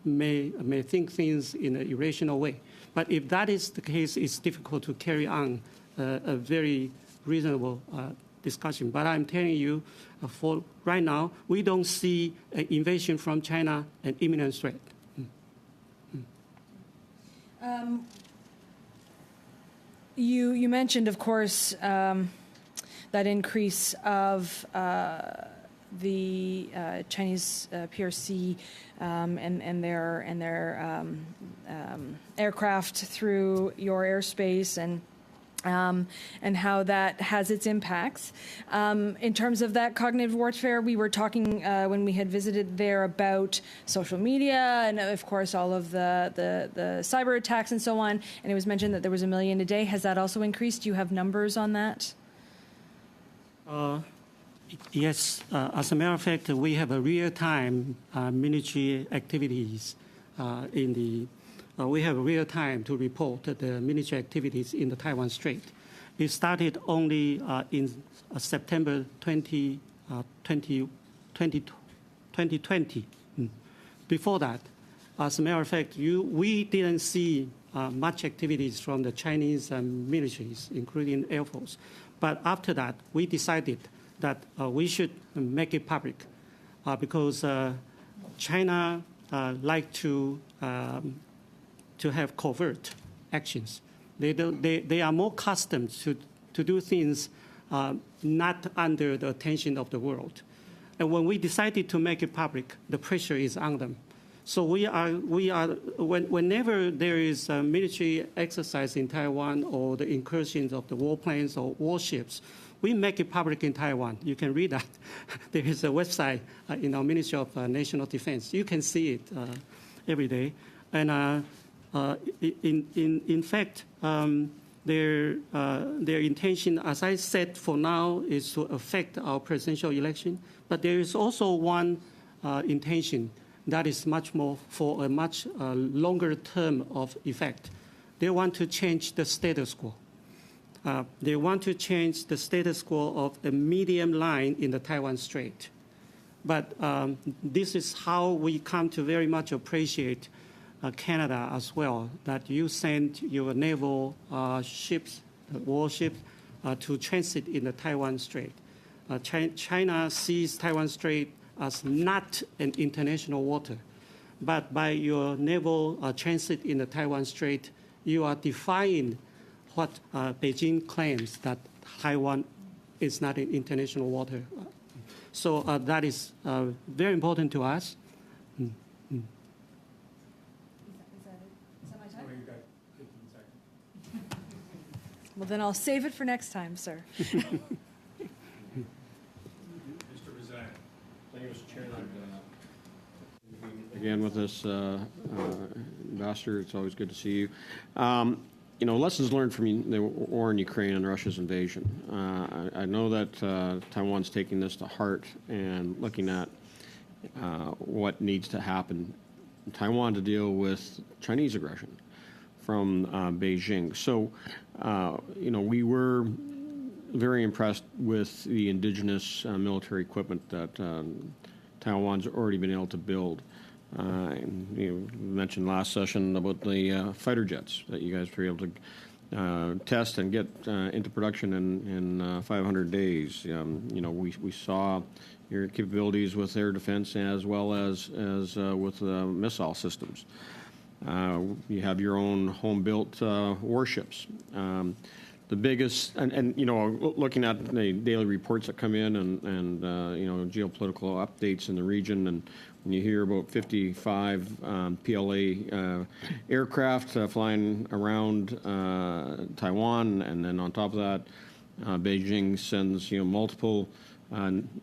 may think things in an irrational way. But if that is the case, it's difficult to carry on a very reasonable discussion. But I'm telling you, for right now, we don't see an invasion from China an imminent threat. You mentioned, of course, that increase of the Chinese PRC and their aircraft through your airspace and how that has its impacts. In terms of that cognitive warfare, we were talking when we had visited there about social media and, of course, all of the cyber attacks and so on. And it was mentioned that there was 1 million a day. Has that also increased? Do you have numbers on that? Yes. As a matter of fact, we have a real-time military activities in the. We have real time to report the military activities in the Taiwan Strait. It started only in September 2020. Before that, as a matter of fact, we didn't see much activities from the Chinese militaries, including Air Force. But after that, we decided that we should make it public because China like to have covert actions. They are more accustomed to do things not under the attention of the world. And when we decided to make it public, the pressure is on them. So whenever there is a military exercise in Taiwan or the incursions of the warplanes or warships, we make it public in Taiwan. You can read that. There is a website in our Ministry of National Defense. You can see it every day. And in fact, their intention, as I said, for now, is to affect our presidential election. But there is also one intention that is much more for a much longer term of effect. They want to change the status quo. They want to change the status quo of a medium line in the Taiwan Strait. But this is how we come to very much appreciate Canada as well, that you send your naval ships, warships, to transit in the Taiwan Strait. China sees Taiwan Strait as not an international water, but by your naval transit in the Taiwan Strait, you are defying what Beijing claims that Taiwan is not an international water. So that is very important to us. Well, then I'll save it for next time, sir. Mr. Rizak, thank you, Mr. Chair. Again with us, Ambassador, it's always good to see you. Lessons learned from the war in Ukraine and Russia's invasion. I know that Taiwan's taking this to heart and looking at what needs to happen in Taiwan to deal with Chinese aggression from Beijing. So, we were very impressed with the indigenous military equipment that Taiwan's already been able to build. You mentioned last session about the fighter jets that you guys were able to test and get into production in 500 days. We saw your capabilities with air defense as well as with missile systems. You have your own home-built warships. The biggest, and looking at the daily reports that come in and geopolitical updates in the region, and when you hear about 55 PLA aircraft flying around Taiwan, and then on top of that, Beijing sends multiple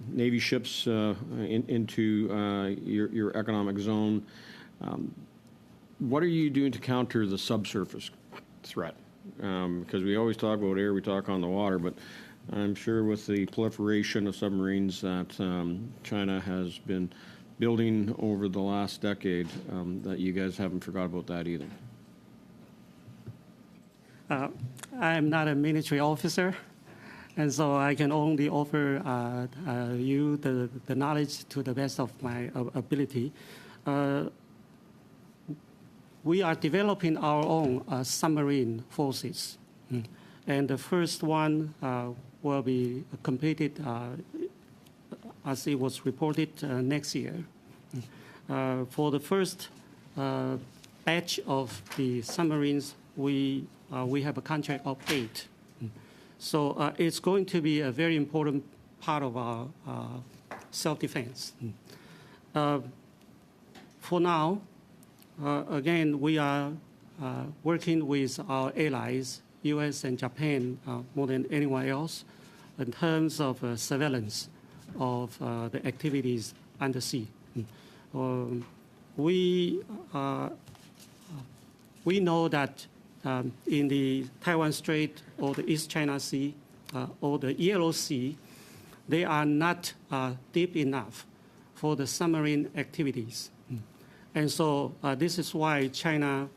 Navy ships into your economic zone. What are you doing to counter the subsurface threat? Because we always talk about air, we talk on the water, but I'm sure with the proliferation of submarines that China has been building over the last decade, that you guys haven't forgot about that either. I am not a military officer, and so I can only offer you the knowledge to the best of my ability. We are developing our own submarine forces, and the first one will be completed, as it was reported, next year. For the first batch of the submarines, we have a contract of 8. So it's going to be a very important part of our self-defense. For now, again, we are working with our allies, U.S. and Japan, more than anyone else, in terms of surveillance of the activities undersea. We know that in the Taiwan Strait or the East China Sea or the Yellow Sea, they are not deep enough for the submarine activities. And so this is why China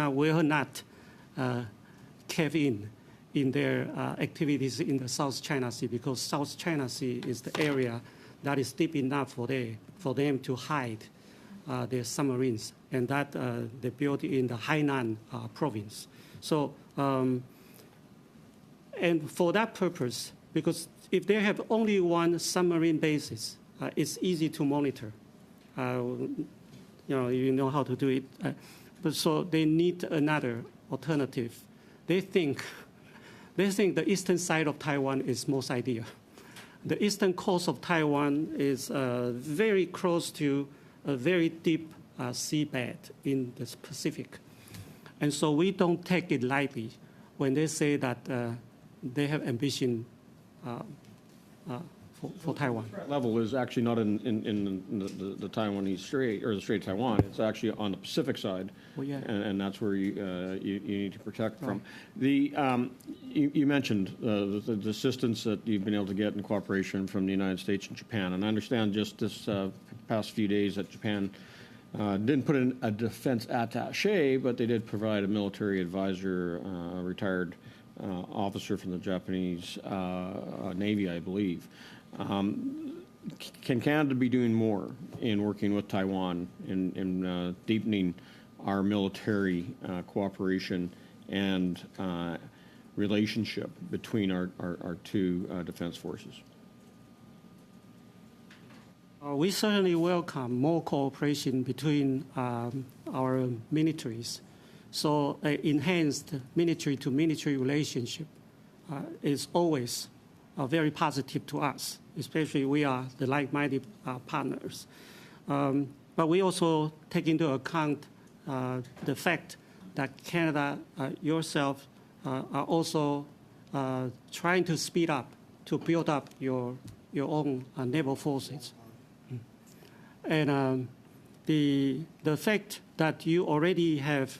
will not cave in their activities in the South China Sea, because South China Sea is the area that is deep enough for them to hide their submarines, and that they built in the Hainan province. So, and for that purpose, because if they have only one submarine basis, it's easy to monitor. You know how to do it. But so they need another alternative. They think the eastern side of Taiwan is most ideal. The eastern coast of Taiwan is very close to a very deep seabed in the Pacific. And so we don't take it lightly when they say that they have ambition for Taiwan. The threat level is actually not in the Taiwanese Strait or the Strait of Taiwan. It's actually on the Pacific side, and that's where you need to protect from. You mentioned the assistance that you've been able to get in cooperation from the United States and Japan, and I understand just this past few days that Japan didn't put in a defense attaché, but they did provide a military advisor, a retired officer from the Japanese Navy, I believe. Can Canada be doing more in working with Taiwan in deepening our military cooperation and relationship between our two defense forces? We certainly welcome more cooperation between our militaries. So enhanced military-to-military relationship is always very positive to us, especially we are the like-minded partners. But we also take into account the fact that Canada yourself are also trying to speed up, to build up your own naval forces. And the fact that you already have,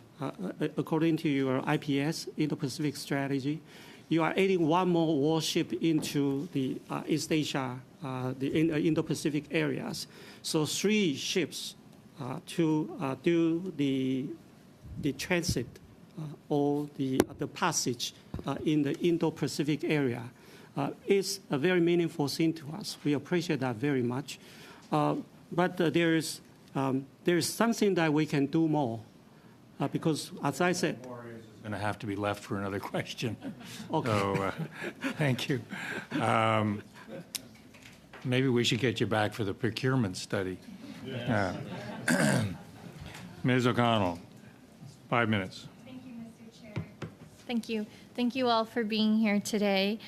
according to your IPS, Indo-Pacific strategy, you are adding one more warship into the East Asia, the Indo-Pacific areas. So 3 ships to do the transit or the passage in the Indo-Pacific area is a very meaningful thing to us. We appreciate that very much. But there is something that we can do more because, as I said, going to have to be left for another question. Okay. So, thank you. Maybe we should get you back for the procurement study. Yes. Ms. O'Connell, 5 minutes. Thank you, Mr. Chair. Thank you. Thank you all for being here today.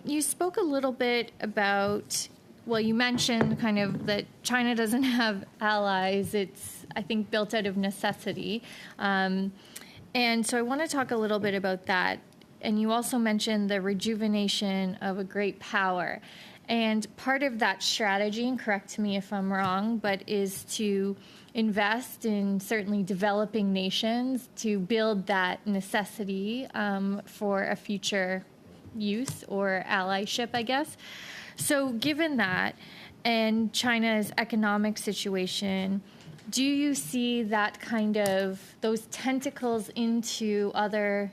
You spoke a little bit about, well, you mentioned kind of that China doesn't have allies. It's, I think, built out of necessity. And so I want to talk a little bit about that. And you also mentioned the rejuvenation of a great power. And part of that strategy, and correct me if I'm wrong, but is to invest in certainly developing nations to build that necessity for a future use or allyship, I guess. So given that and China's economic situation, do you see that kind of those tentacles into other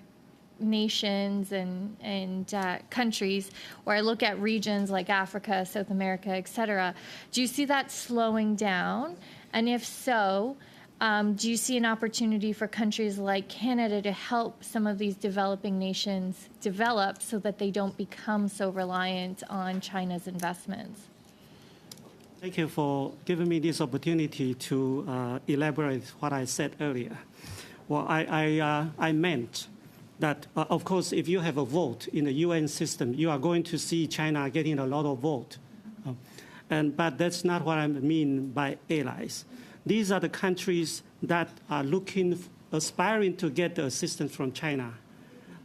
nations and countries, or I look at regions like Africa, South America, etc., do you see that slowing down? And if so, do you see an opportunity for countries like Canada to help some of these developing nations develop so that they don't become so reliant on China's investments? Thank you for giving me this opportunity to elaborate what I said earlier. Well, I meant that, of course, if you have a vote in the UN system, you are going to see China getting a lot of vote. But that's not what I mean by allies. These are the countries that are aspiring to get the assistance from China,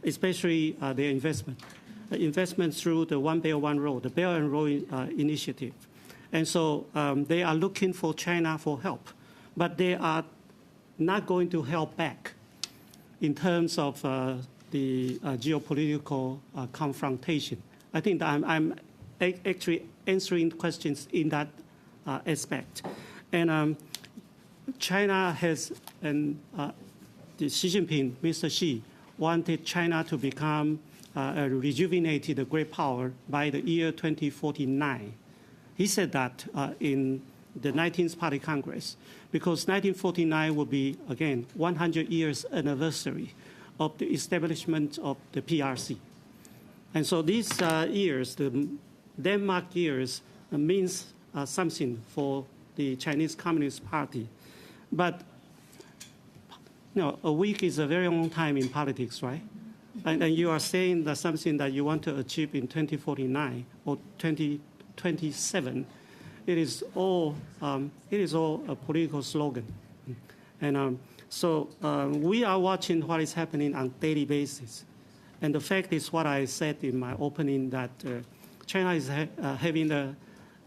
especially their investment through the One Belt, One Road, the Belt and Road Initiative. And so they are looking for China for help, but they are not going to help back in terms of the geopolitical confrontation. I think that I'm actually answering questions in that aspect. And China has, and Xi Jinping, Mr. Xi, wanted China to become a rejuvenated great power by the year 2049. He said that in the 19th Party Congress, because 1949 will be, again, 100 years anniversary of the establishment of the PRC. And so these years, the Denmark years, means something for the Chinese Communist Party. But a week is a very long time in politics, right? And you are saying that something that you want to achieve in 2049 or 2027. It is all a political slogan. And so we are watching what is happening on a daily basis. And the fact is what I said in my opening, that China is having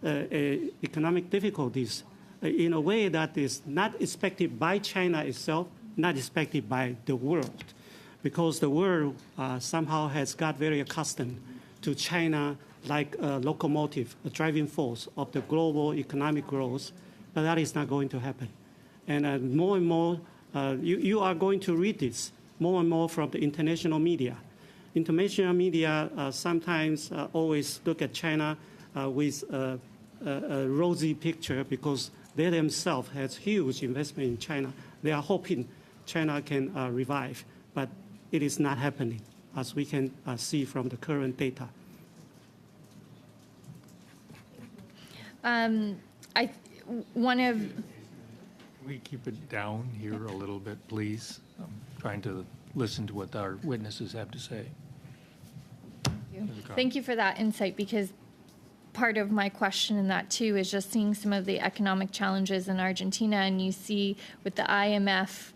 economic difficulties in a way that is not expected by China itself, not expected by the world, because the world somehow has got very accustomed to China like a locomotive, a driving force of the global economic growth, but that is not going to happen. And more and more, you are going to read this more and more from the international media. International media sometimes always look at China with a rosy picture because they themselves have huge investment in China. They are hoping China can revive, but it is not happening, as we can see from the current data. Can we keep it down here a little bit, please? I'm trying to listen to what our witnesses have to say. Thank you for that insight, because part of my question in that too is just seeing some of the economic challenges in Argentina, and you see with the IMF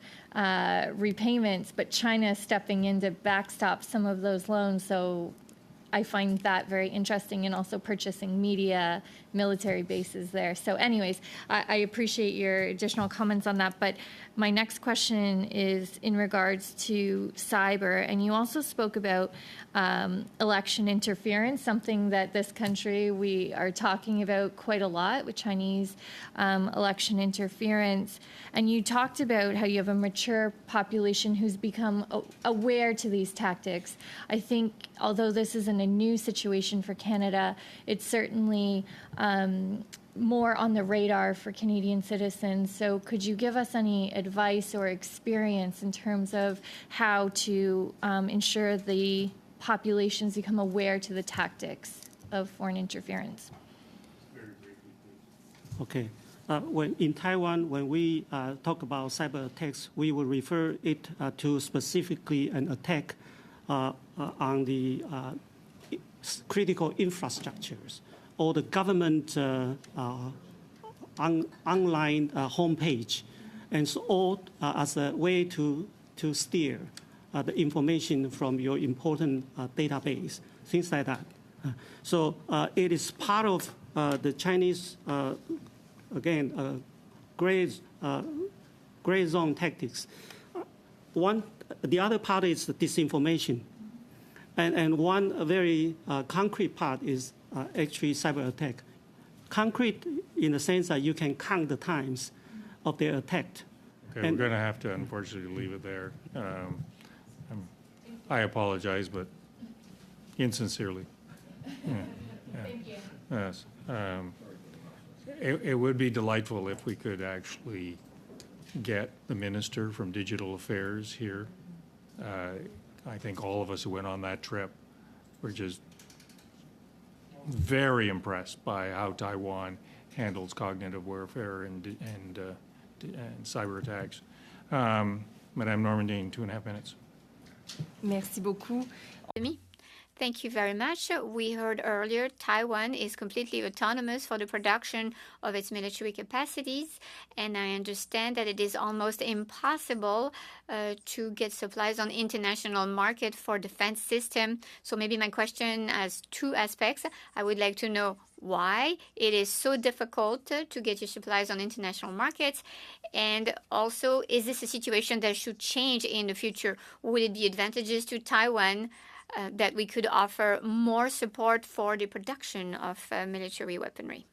repayments, but China stepping in to backstop some of those loans. So I find that very interesting, and also purchasing media, military bases there. So anyways, I appreciate your additional comments on that. But my next question is in regards to cyber. And you also spoke about election interference, something that this country, we are talking about quite a lot with Chinese election interference. And you talked about how you have a mature population who's become aware to these tactics. I think although this isn't a new situation for Canada, it's certainly more on the radar for Canadian citizens. So could you give us any advice or experience in terms of how to ensure the populations become aware to the tactics of foreign interference? Okay. In Taiwan, when we talk about cyber attacks, we will refer it to specifically an attack on the critical infrastructures or the government online homepage, and so all as a way to steer the information from your important database, things like that. So it is part of the Chinese, again, gray zone tactics. The other part is the disinformation. And one very concrete part is actually cyber attack. Concrete in the sense that you can count the times of their attack. Okay, we're going to have to unfortunately leave it there. I apologize, but insincerely. Thank you. Yes. It would be delightful if we could actually get the Minister from Digital Affairs here. I think all of us who went on that trip were just very impressed by how Taiwan handles cognitive warfare and cyber attacks. Madame Normandin, 2.5 minutes. Merci beaucoup. Thank you very much. We heard earlier Taiwan is completely autonomous for the production of its military capacities, and I understand that it is almost impossible to get supplies on international market for defense system. So maybe my question has two aspects. I would like to know why it is so difficult to get your supplies on international markets, and also, is this a situation that should change in the future? Would it be advantageous to Taiwan that we could offer more support for the production of military weaponry?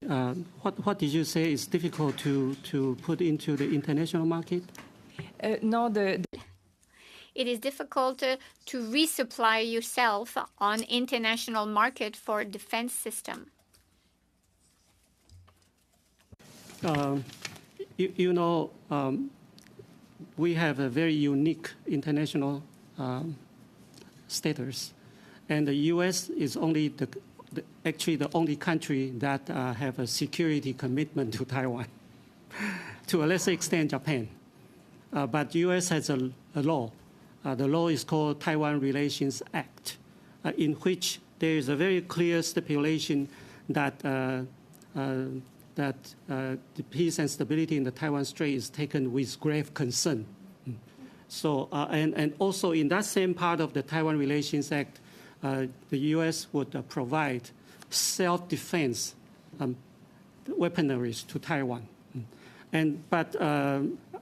What did you say is difficult to put into the international market? No, It is difficult to resupply yourself on international market for defense system. We have a very unique international status, and the U.S. is only actually the only country that have a security commitment to Taiwan. To a lesser extent, Japan, but U.S. has a law. The law is called Taiwan Relations Act, in which there is a very clear stipulation that the peace and stability in the Taiwan Strait is taken with grave concern. So, and also in that same part of the Taiwan Relations Act, the U.S. would provide self-defense weaponries to Taiwan. But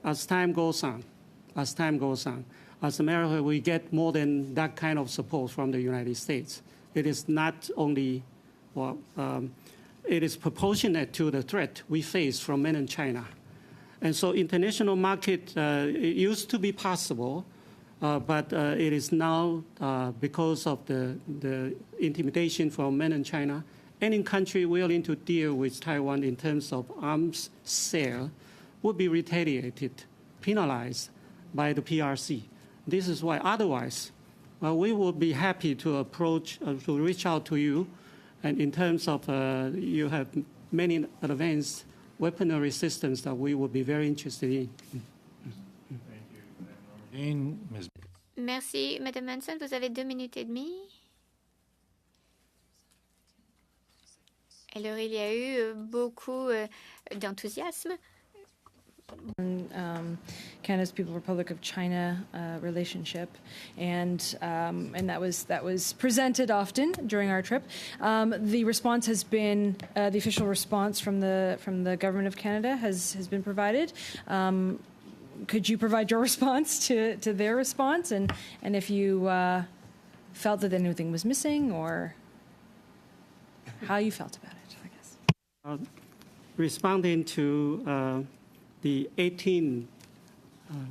as time goes on, as America, we get more than that kind of support from the United States. It is not only, it is proportionate to the threat we face from mainland China. And so international market, it used to be possible, but it is now, because of the intimidation from mainland China, any country willing to deal with Taiwan in terms of arms sale would be retaliated, penalized by the PRC. This is why otherwise, we would be happy to to reach out to you. And in terms of, you have many advanced weaponry systems that we would be very interested in. Thank you, Ms. Merci, Madame Manson. Vous avez 2 minutes et demie. Alors, il y a eu beaucoup d'enthousiasme. Canada's People's Republic of China relationship, and that was presented often during our trip. The response has been the official response from the government of Canada has been provided. Could you provide your response to their response, and if you felt that anything was missing, or how you felt about it, I guess. Responding to the 18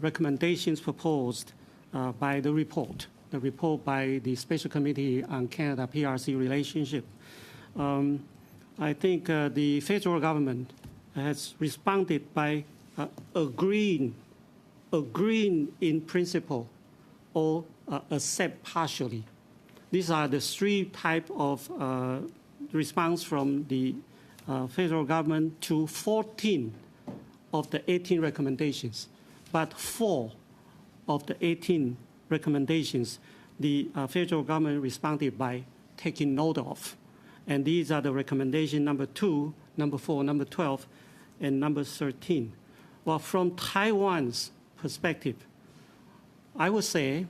recommendations proposed by the report by the Special Committee on Canada-PRC relationship. I think the federal government has responded by agreeing in principle or accept partially. These are the 3 types of response from the federal government to 14 of the 18 recommendations, but 4 of the 18 recommendations, the federal government responded by taking note of. And these are the recommendation number 2, number 4, number 12, and number 13. Well, from Taiwan's perspective, I would say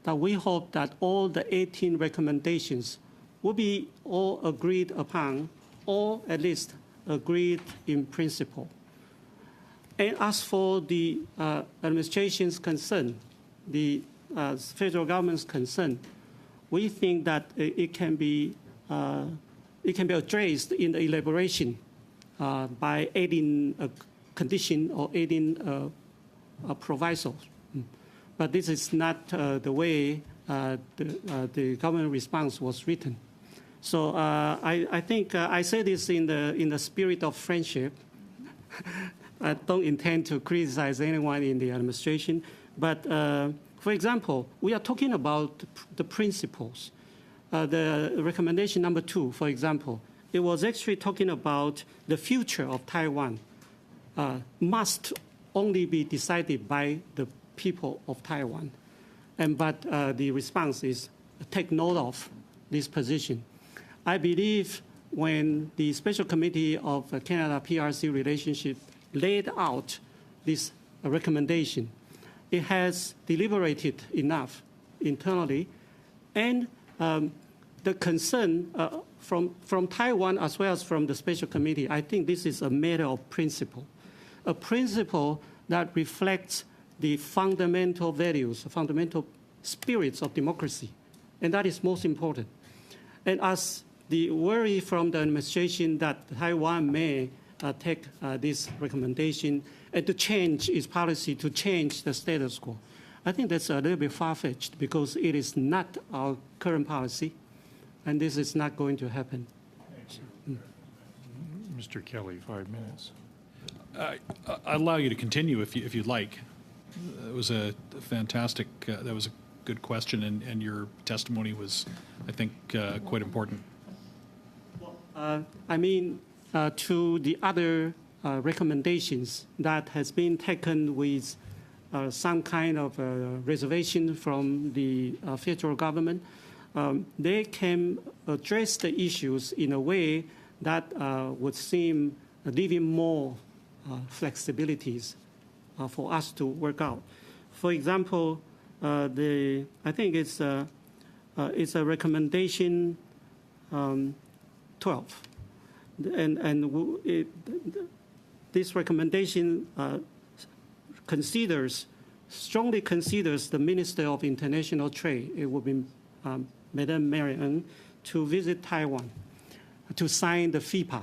that we hope that all the 18 recommendations will be all agreed upon, or at least agreed in principle. And as for the administration's concern, the federal government's concern, we think that it can be addressed in the elaboration by adding a condition or adding provisos. But this is not the way the government response was written. So I think I say this in the spirit of friendship. I don't intend to criticize anyone in the administration, but for example, we are talking about the principles. The recommendation number 2, for example, it was actually talking about the future of Taiwan must only be decided by the people of Taiwan. But the response is take note of this position. I believe when the Special Committee of Canada-PRC relationship laid out this recommendation, it has deliberated enough internally, and the concern from Taiwan as well as from the Special Committee, I think this is a matter of principle, a principle that reflects the fundamental values, fundamental spirits of democracy, and that is most important. And as the worry from the administration that Taiwan may take this recommendation and to change its policy, to change the status quo, I think that's a little bit far-fetched because it is not our current policy, and this is not going to happen. Mr. Kelly, 5 minutes. I'll allow you to continue if you'd like. It was a fantastic, that was a good question, and your testimony was, I think, quite important. I mean, to the other recommendations that has been taken with some kind of reservation from the federal government, they can address the issues in a way that would seem leaving more flexibilities for us to work out. For example, I think it's a recommendation 12, and this recommendation strongly considers the Minister of International Trade, it would be Madame Marianne, to visit Taiwan to sign the FIPA,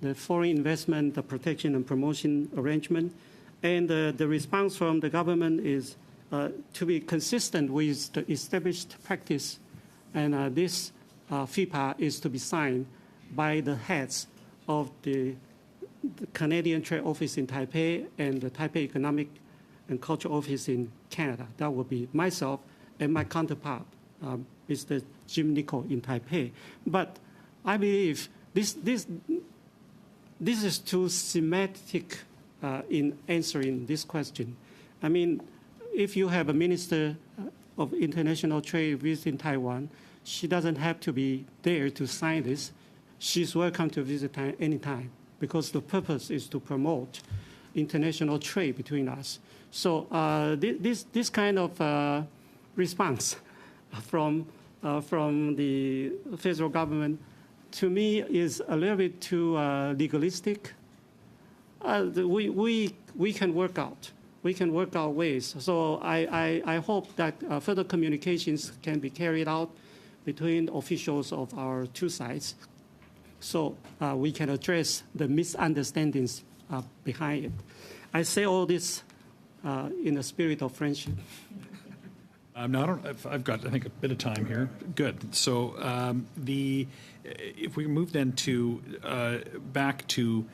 the Foreign Investment Protection and Promotion Arrangement. And the response from the government is to be consistent with the established practice, and this FIPA is to be signed by the heads of the Canadian Trade Office in Taipei and the Taipei Economic and Cultural Office in Canada. That would be myself and my counterpart, Mr. Jim Nicol in Taipei. But I believe this is too semantic in answering this question. I mean, if you have a Minister of International Trade visiting Taiwan, she doesn't have to be there to sign this. She's welcome to visit anytime because the purpose is to promote international trade between us. So this kind of response from the federal government, to me, is a little bit too legalistic. We can work out. We can work out ways. So I hope that further communications can be carried out between officials of our two sides, so we can address the misunderstandings behind it. I say all this in a spirit of friendship. Now, I've got, I think, a bit of time here. Good. So if we move then to back to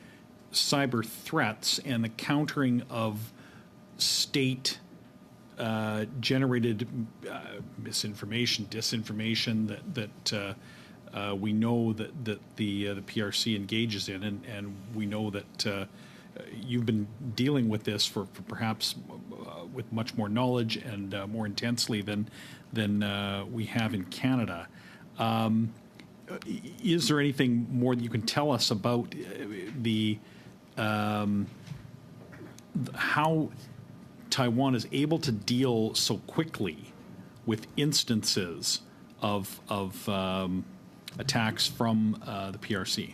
cyber threats and the countering of state generated misinformation, disinformation that we know that the PRC engages in, and we know that you've been dealing with this for perhaps with much more knowledge and more intensely than we have in Canada. Is there anything more that you can tell us about how Taiwan is able to deal so quickly with instances of attacks from the PRC?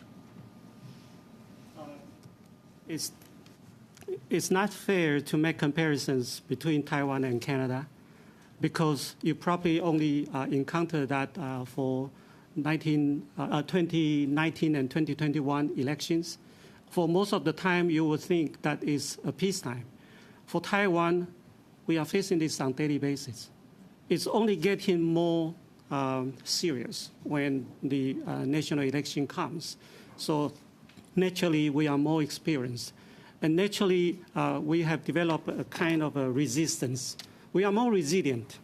It's not fair to make comparisons between Taiwan and Canada because you probably only encounter that for 2019 and 2021 elections. For most of the time, you would think that is a peacetime. For Taiwan, we are facing this on a daily basis. It's only getting more serious when the national election comes. So naturally, we are more experienced. And naturally, we have developed a kind of a resistance. We are more resilient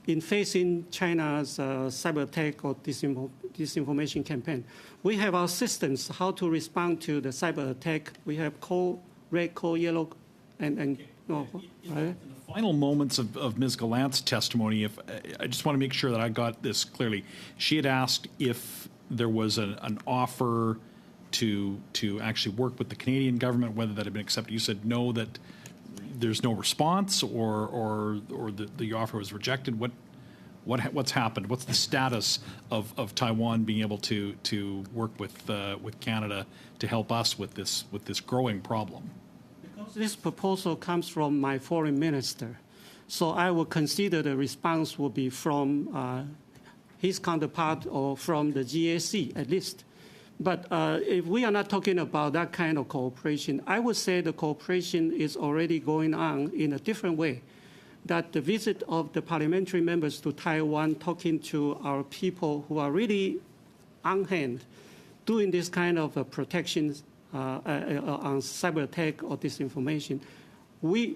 in facing China's cyber attack or disinformation campaign. We have our systems how to respond to the cyber attack. We have code red, code yellow, and right? Final moments of Ms. Gallant's testimony, if I just want to make sure that I got this clearly. She had asked if there was an offer to actually work with the Canadian government, whether that had been accepted. You said no, that there's no response, or the offer was rejected. What's happened? What's the status of Taiwan being able to work with Canada to help us with this growing problem? This proposal comes from my foreign minister, so I will consider the response will be from his counterpart or from the GAC at least. But if we are not talking about that kind of cooperation, I would say the cooperation is already going on in a different way. That the visit of the parliamentary members to Taiwan, talking to our people who are really on hand, doing this kind of protection on cyber attack or disinformation, we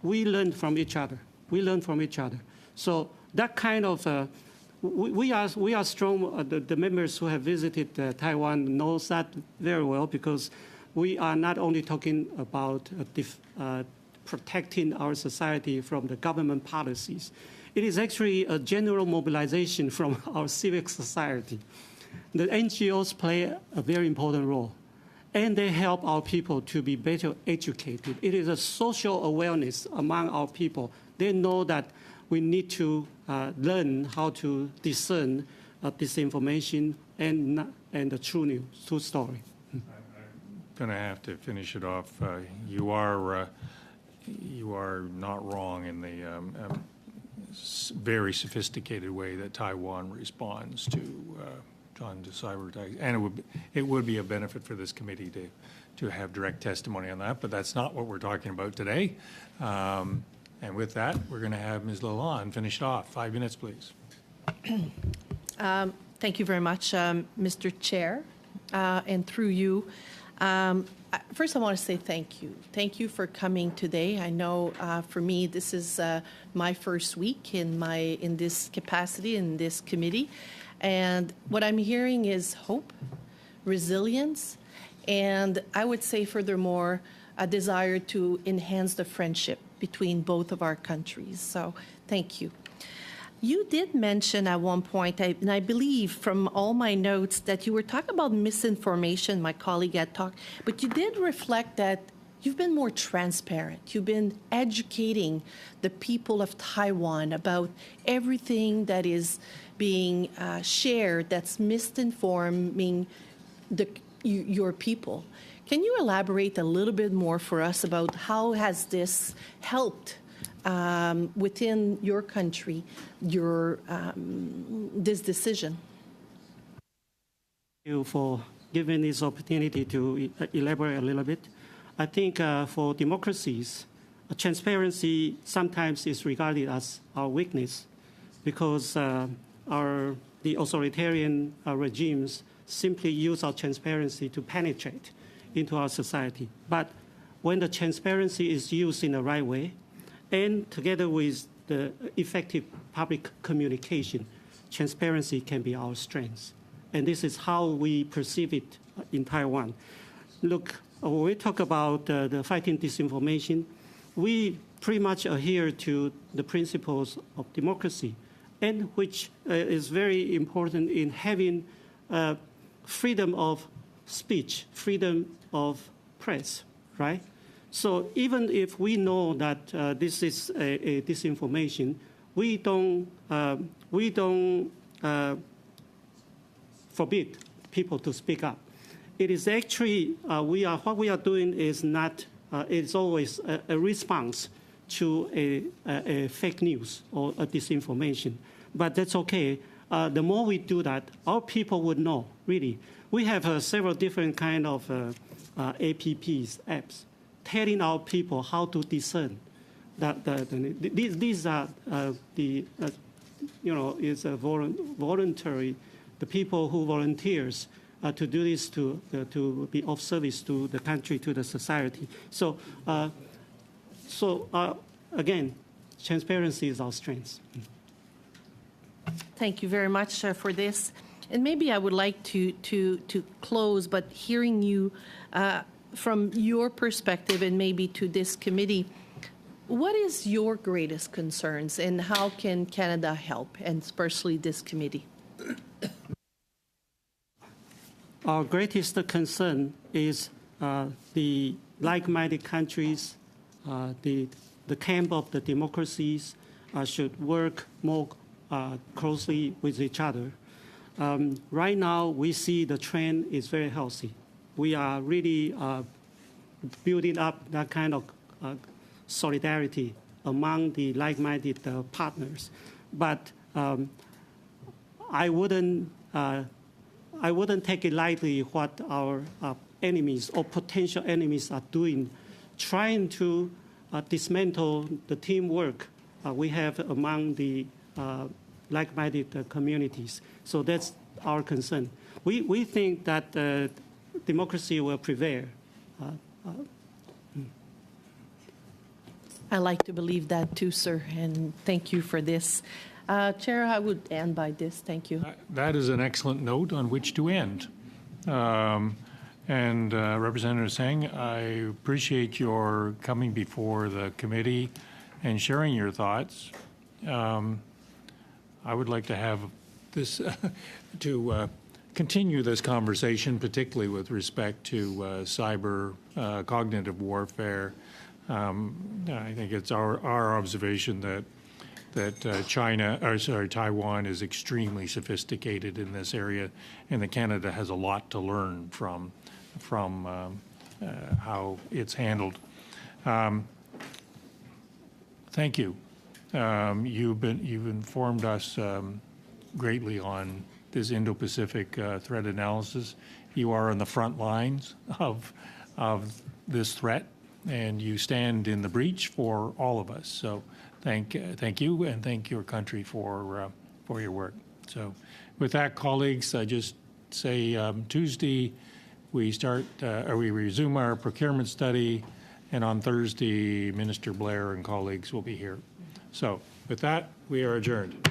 learn from each other. We learn from each other. So that kind of we are strong. The members who have visited Taiwan knows that very well, because we are not only talking about protecting our society from the government policies. It is actually a general mobilization from our civic society. The NGOs play a very important role, and they help our people to be better educated. It is a social awareness among our people. They know that we need to learn how to discern disinformation and the true news, true story. I'm going to have to finish it off. You are not wrong in the very sophisticated way that Taiwan responds to cyber attacks, and it would be a benefit for this committee to have direct testimony on that. But that's not what we're talking about today. And with that, we're going to have Ms. Lalonde finish it off. 5 minutes, please. Thank you very much, Mr. Chair, and through you. First, I want to say thank you. Thank you for coming today. I know for me, this is my first week in this capacity, in this committee. And what I'm hearing is hope, resilience, and I would say furthermore, a desire to enhance the friendship between both of our countries. So thank you. You did mention at one point, and I believe from all my notes, that you were talking about misinformation. My colleague had talked, but you did reflect that you've been more transparent. You've been educating the people of Taiwan about everything that is being shared that's misinforming your people. Can you elaborate a little bit more for us about how has this helped within your country, this decision? Thank you for giving this opportunity to elaborate a little bit. I think for democracies, transparency sometimes is regarded as our weakness, because the authoritarian regimes simply use our transparency to penetrate into our society. But when the transparency is used in the right way, and together with the effective public communication, transparency can be our strength. And this is how we perceive it in Taiwan. Look, when we talk about the fighting disinformation, we pretty much adhere to the principles of democracy, and which is very important in having freedom of speech, freedom of press, right? So even if we know that this is a disinformation, we don't forbid people to speak up. It is actually what we are doing is not. It's always a response to a fake news or a disinformation, but that's okay. The more we do that, our people would know. Really, we have several different kind of apps telling our people how to discern. These are it's a voluntary. The people who volunteers to do this to be of service to the country, to the society. So, again, transparency is our strength. Thank you very much for this. And maybe I would like to close, but hearing you from your perspective and maybe to this committee, what is your greatest concerns and how can Canada help, and especially this committee? Our greatest concern is the like-minded countries, the camp of the democracies should work more closely with each other. Right now, we see the trend is very healthy. We are really building up that kind of solidarity among the like-minded partners. But I wouldn't take it lightly what our enemies or potential enemies are doing, trying to dismantle the teamwork we have among the like-minded communities. So that's our concern. We think that democracy will prevail. I like to believe that too, sir, and thank you for this. Chair, I would end by this. Thank you. That is an excellent note on which to end. Representative Singh, I appreciate your coming before the committee and sharing your thoughts. I would like to have this to continue this conversation, particularly with respect to cyber cognitive warfare. I think it's our observation that Taiwan is extremely sophisticated in this area, and that Canada has a lot to learn from how it's handled. Thank you. You've informed us greatly on this Indo-Pacific threat analysis. You are on the front lines of this threat, and you stand in the breach for all of us. So thank you, and thank your country for your work. So with that, colleagues, I just say Tuesday we resume our procurement study, and on Thursday, Minister Blair and colleagues will be here. So with that, we are adjourned.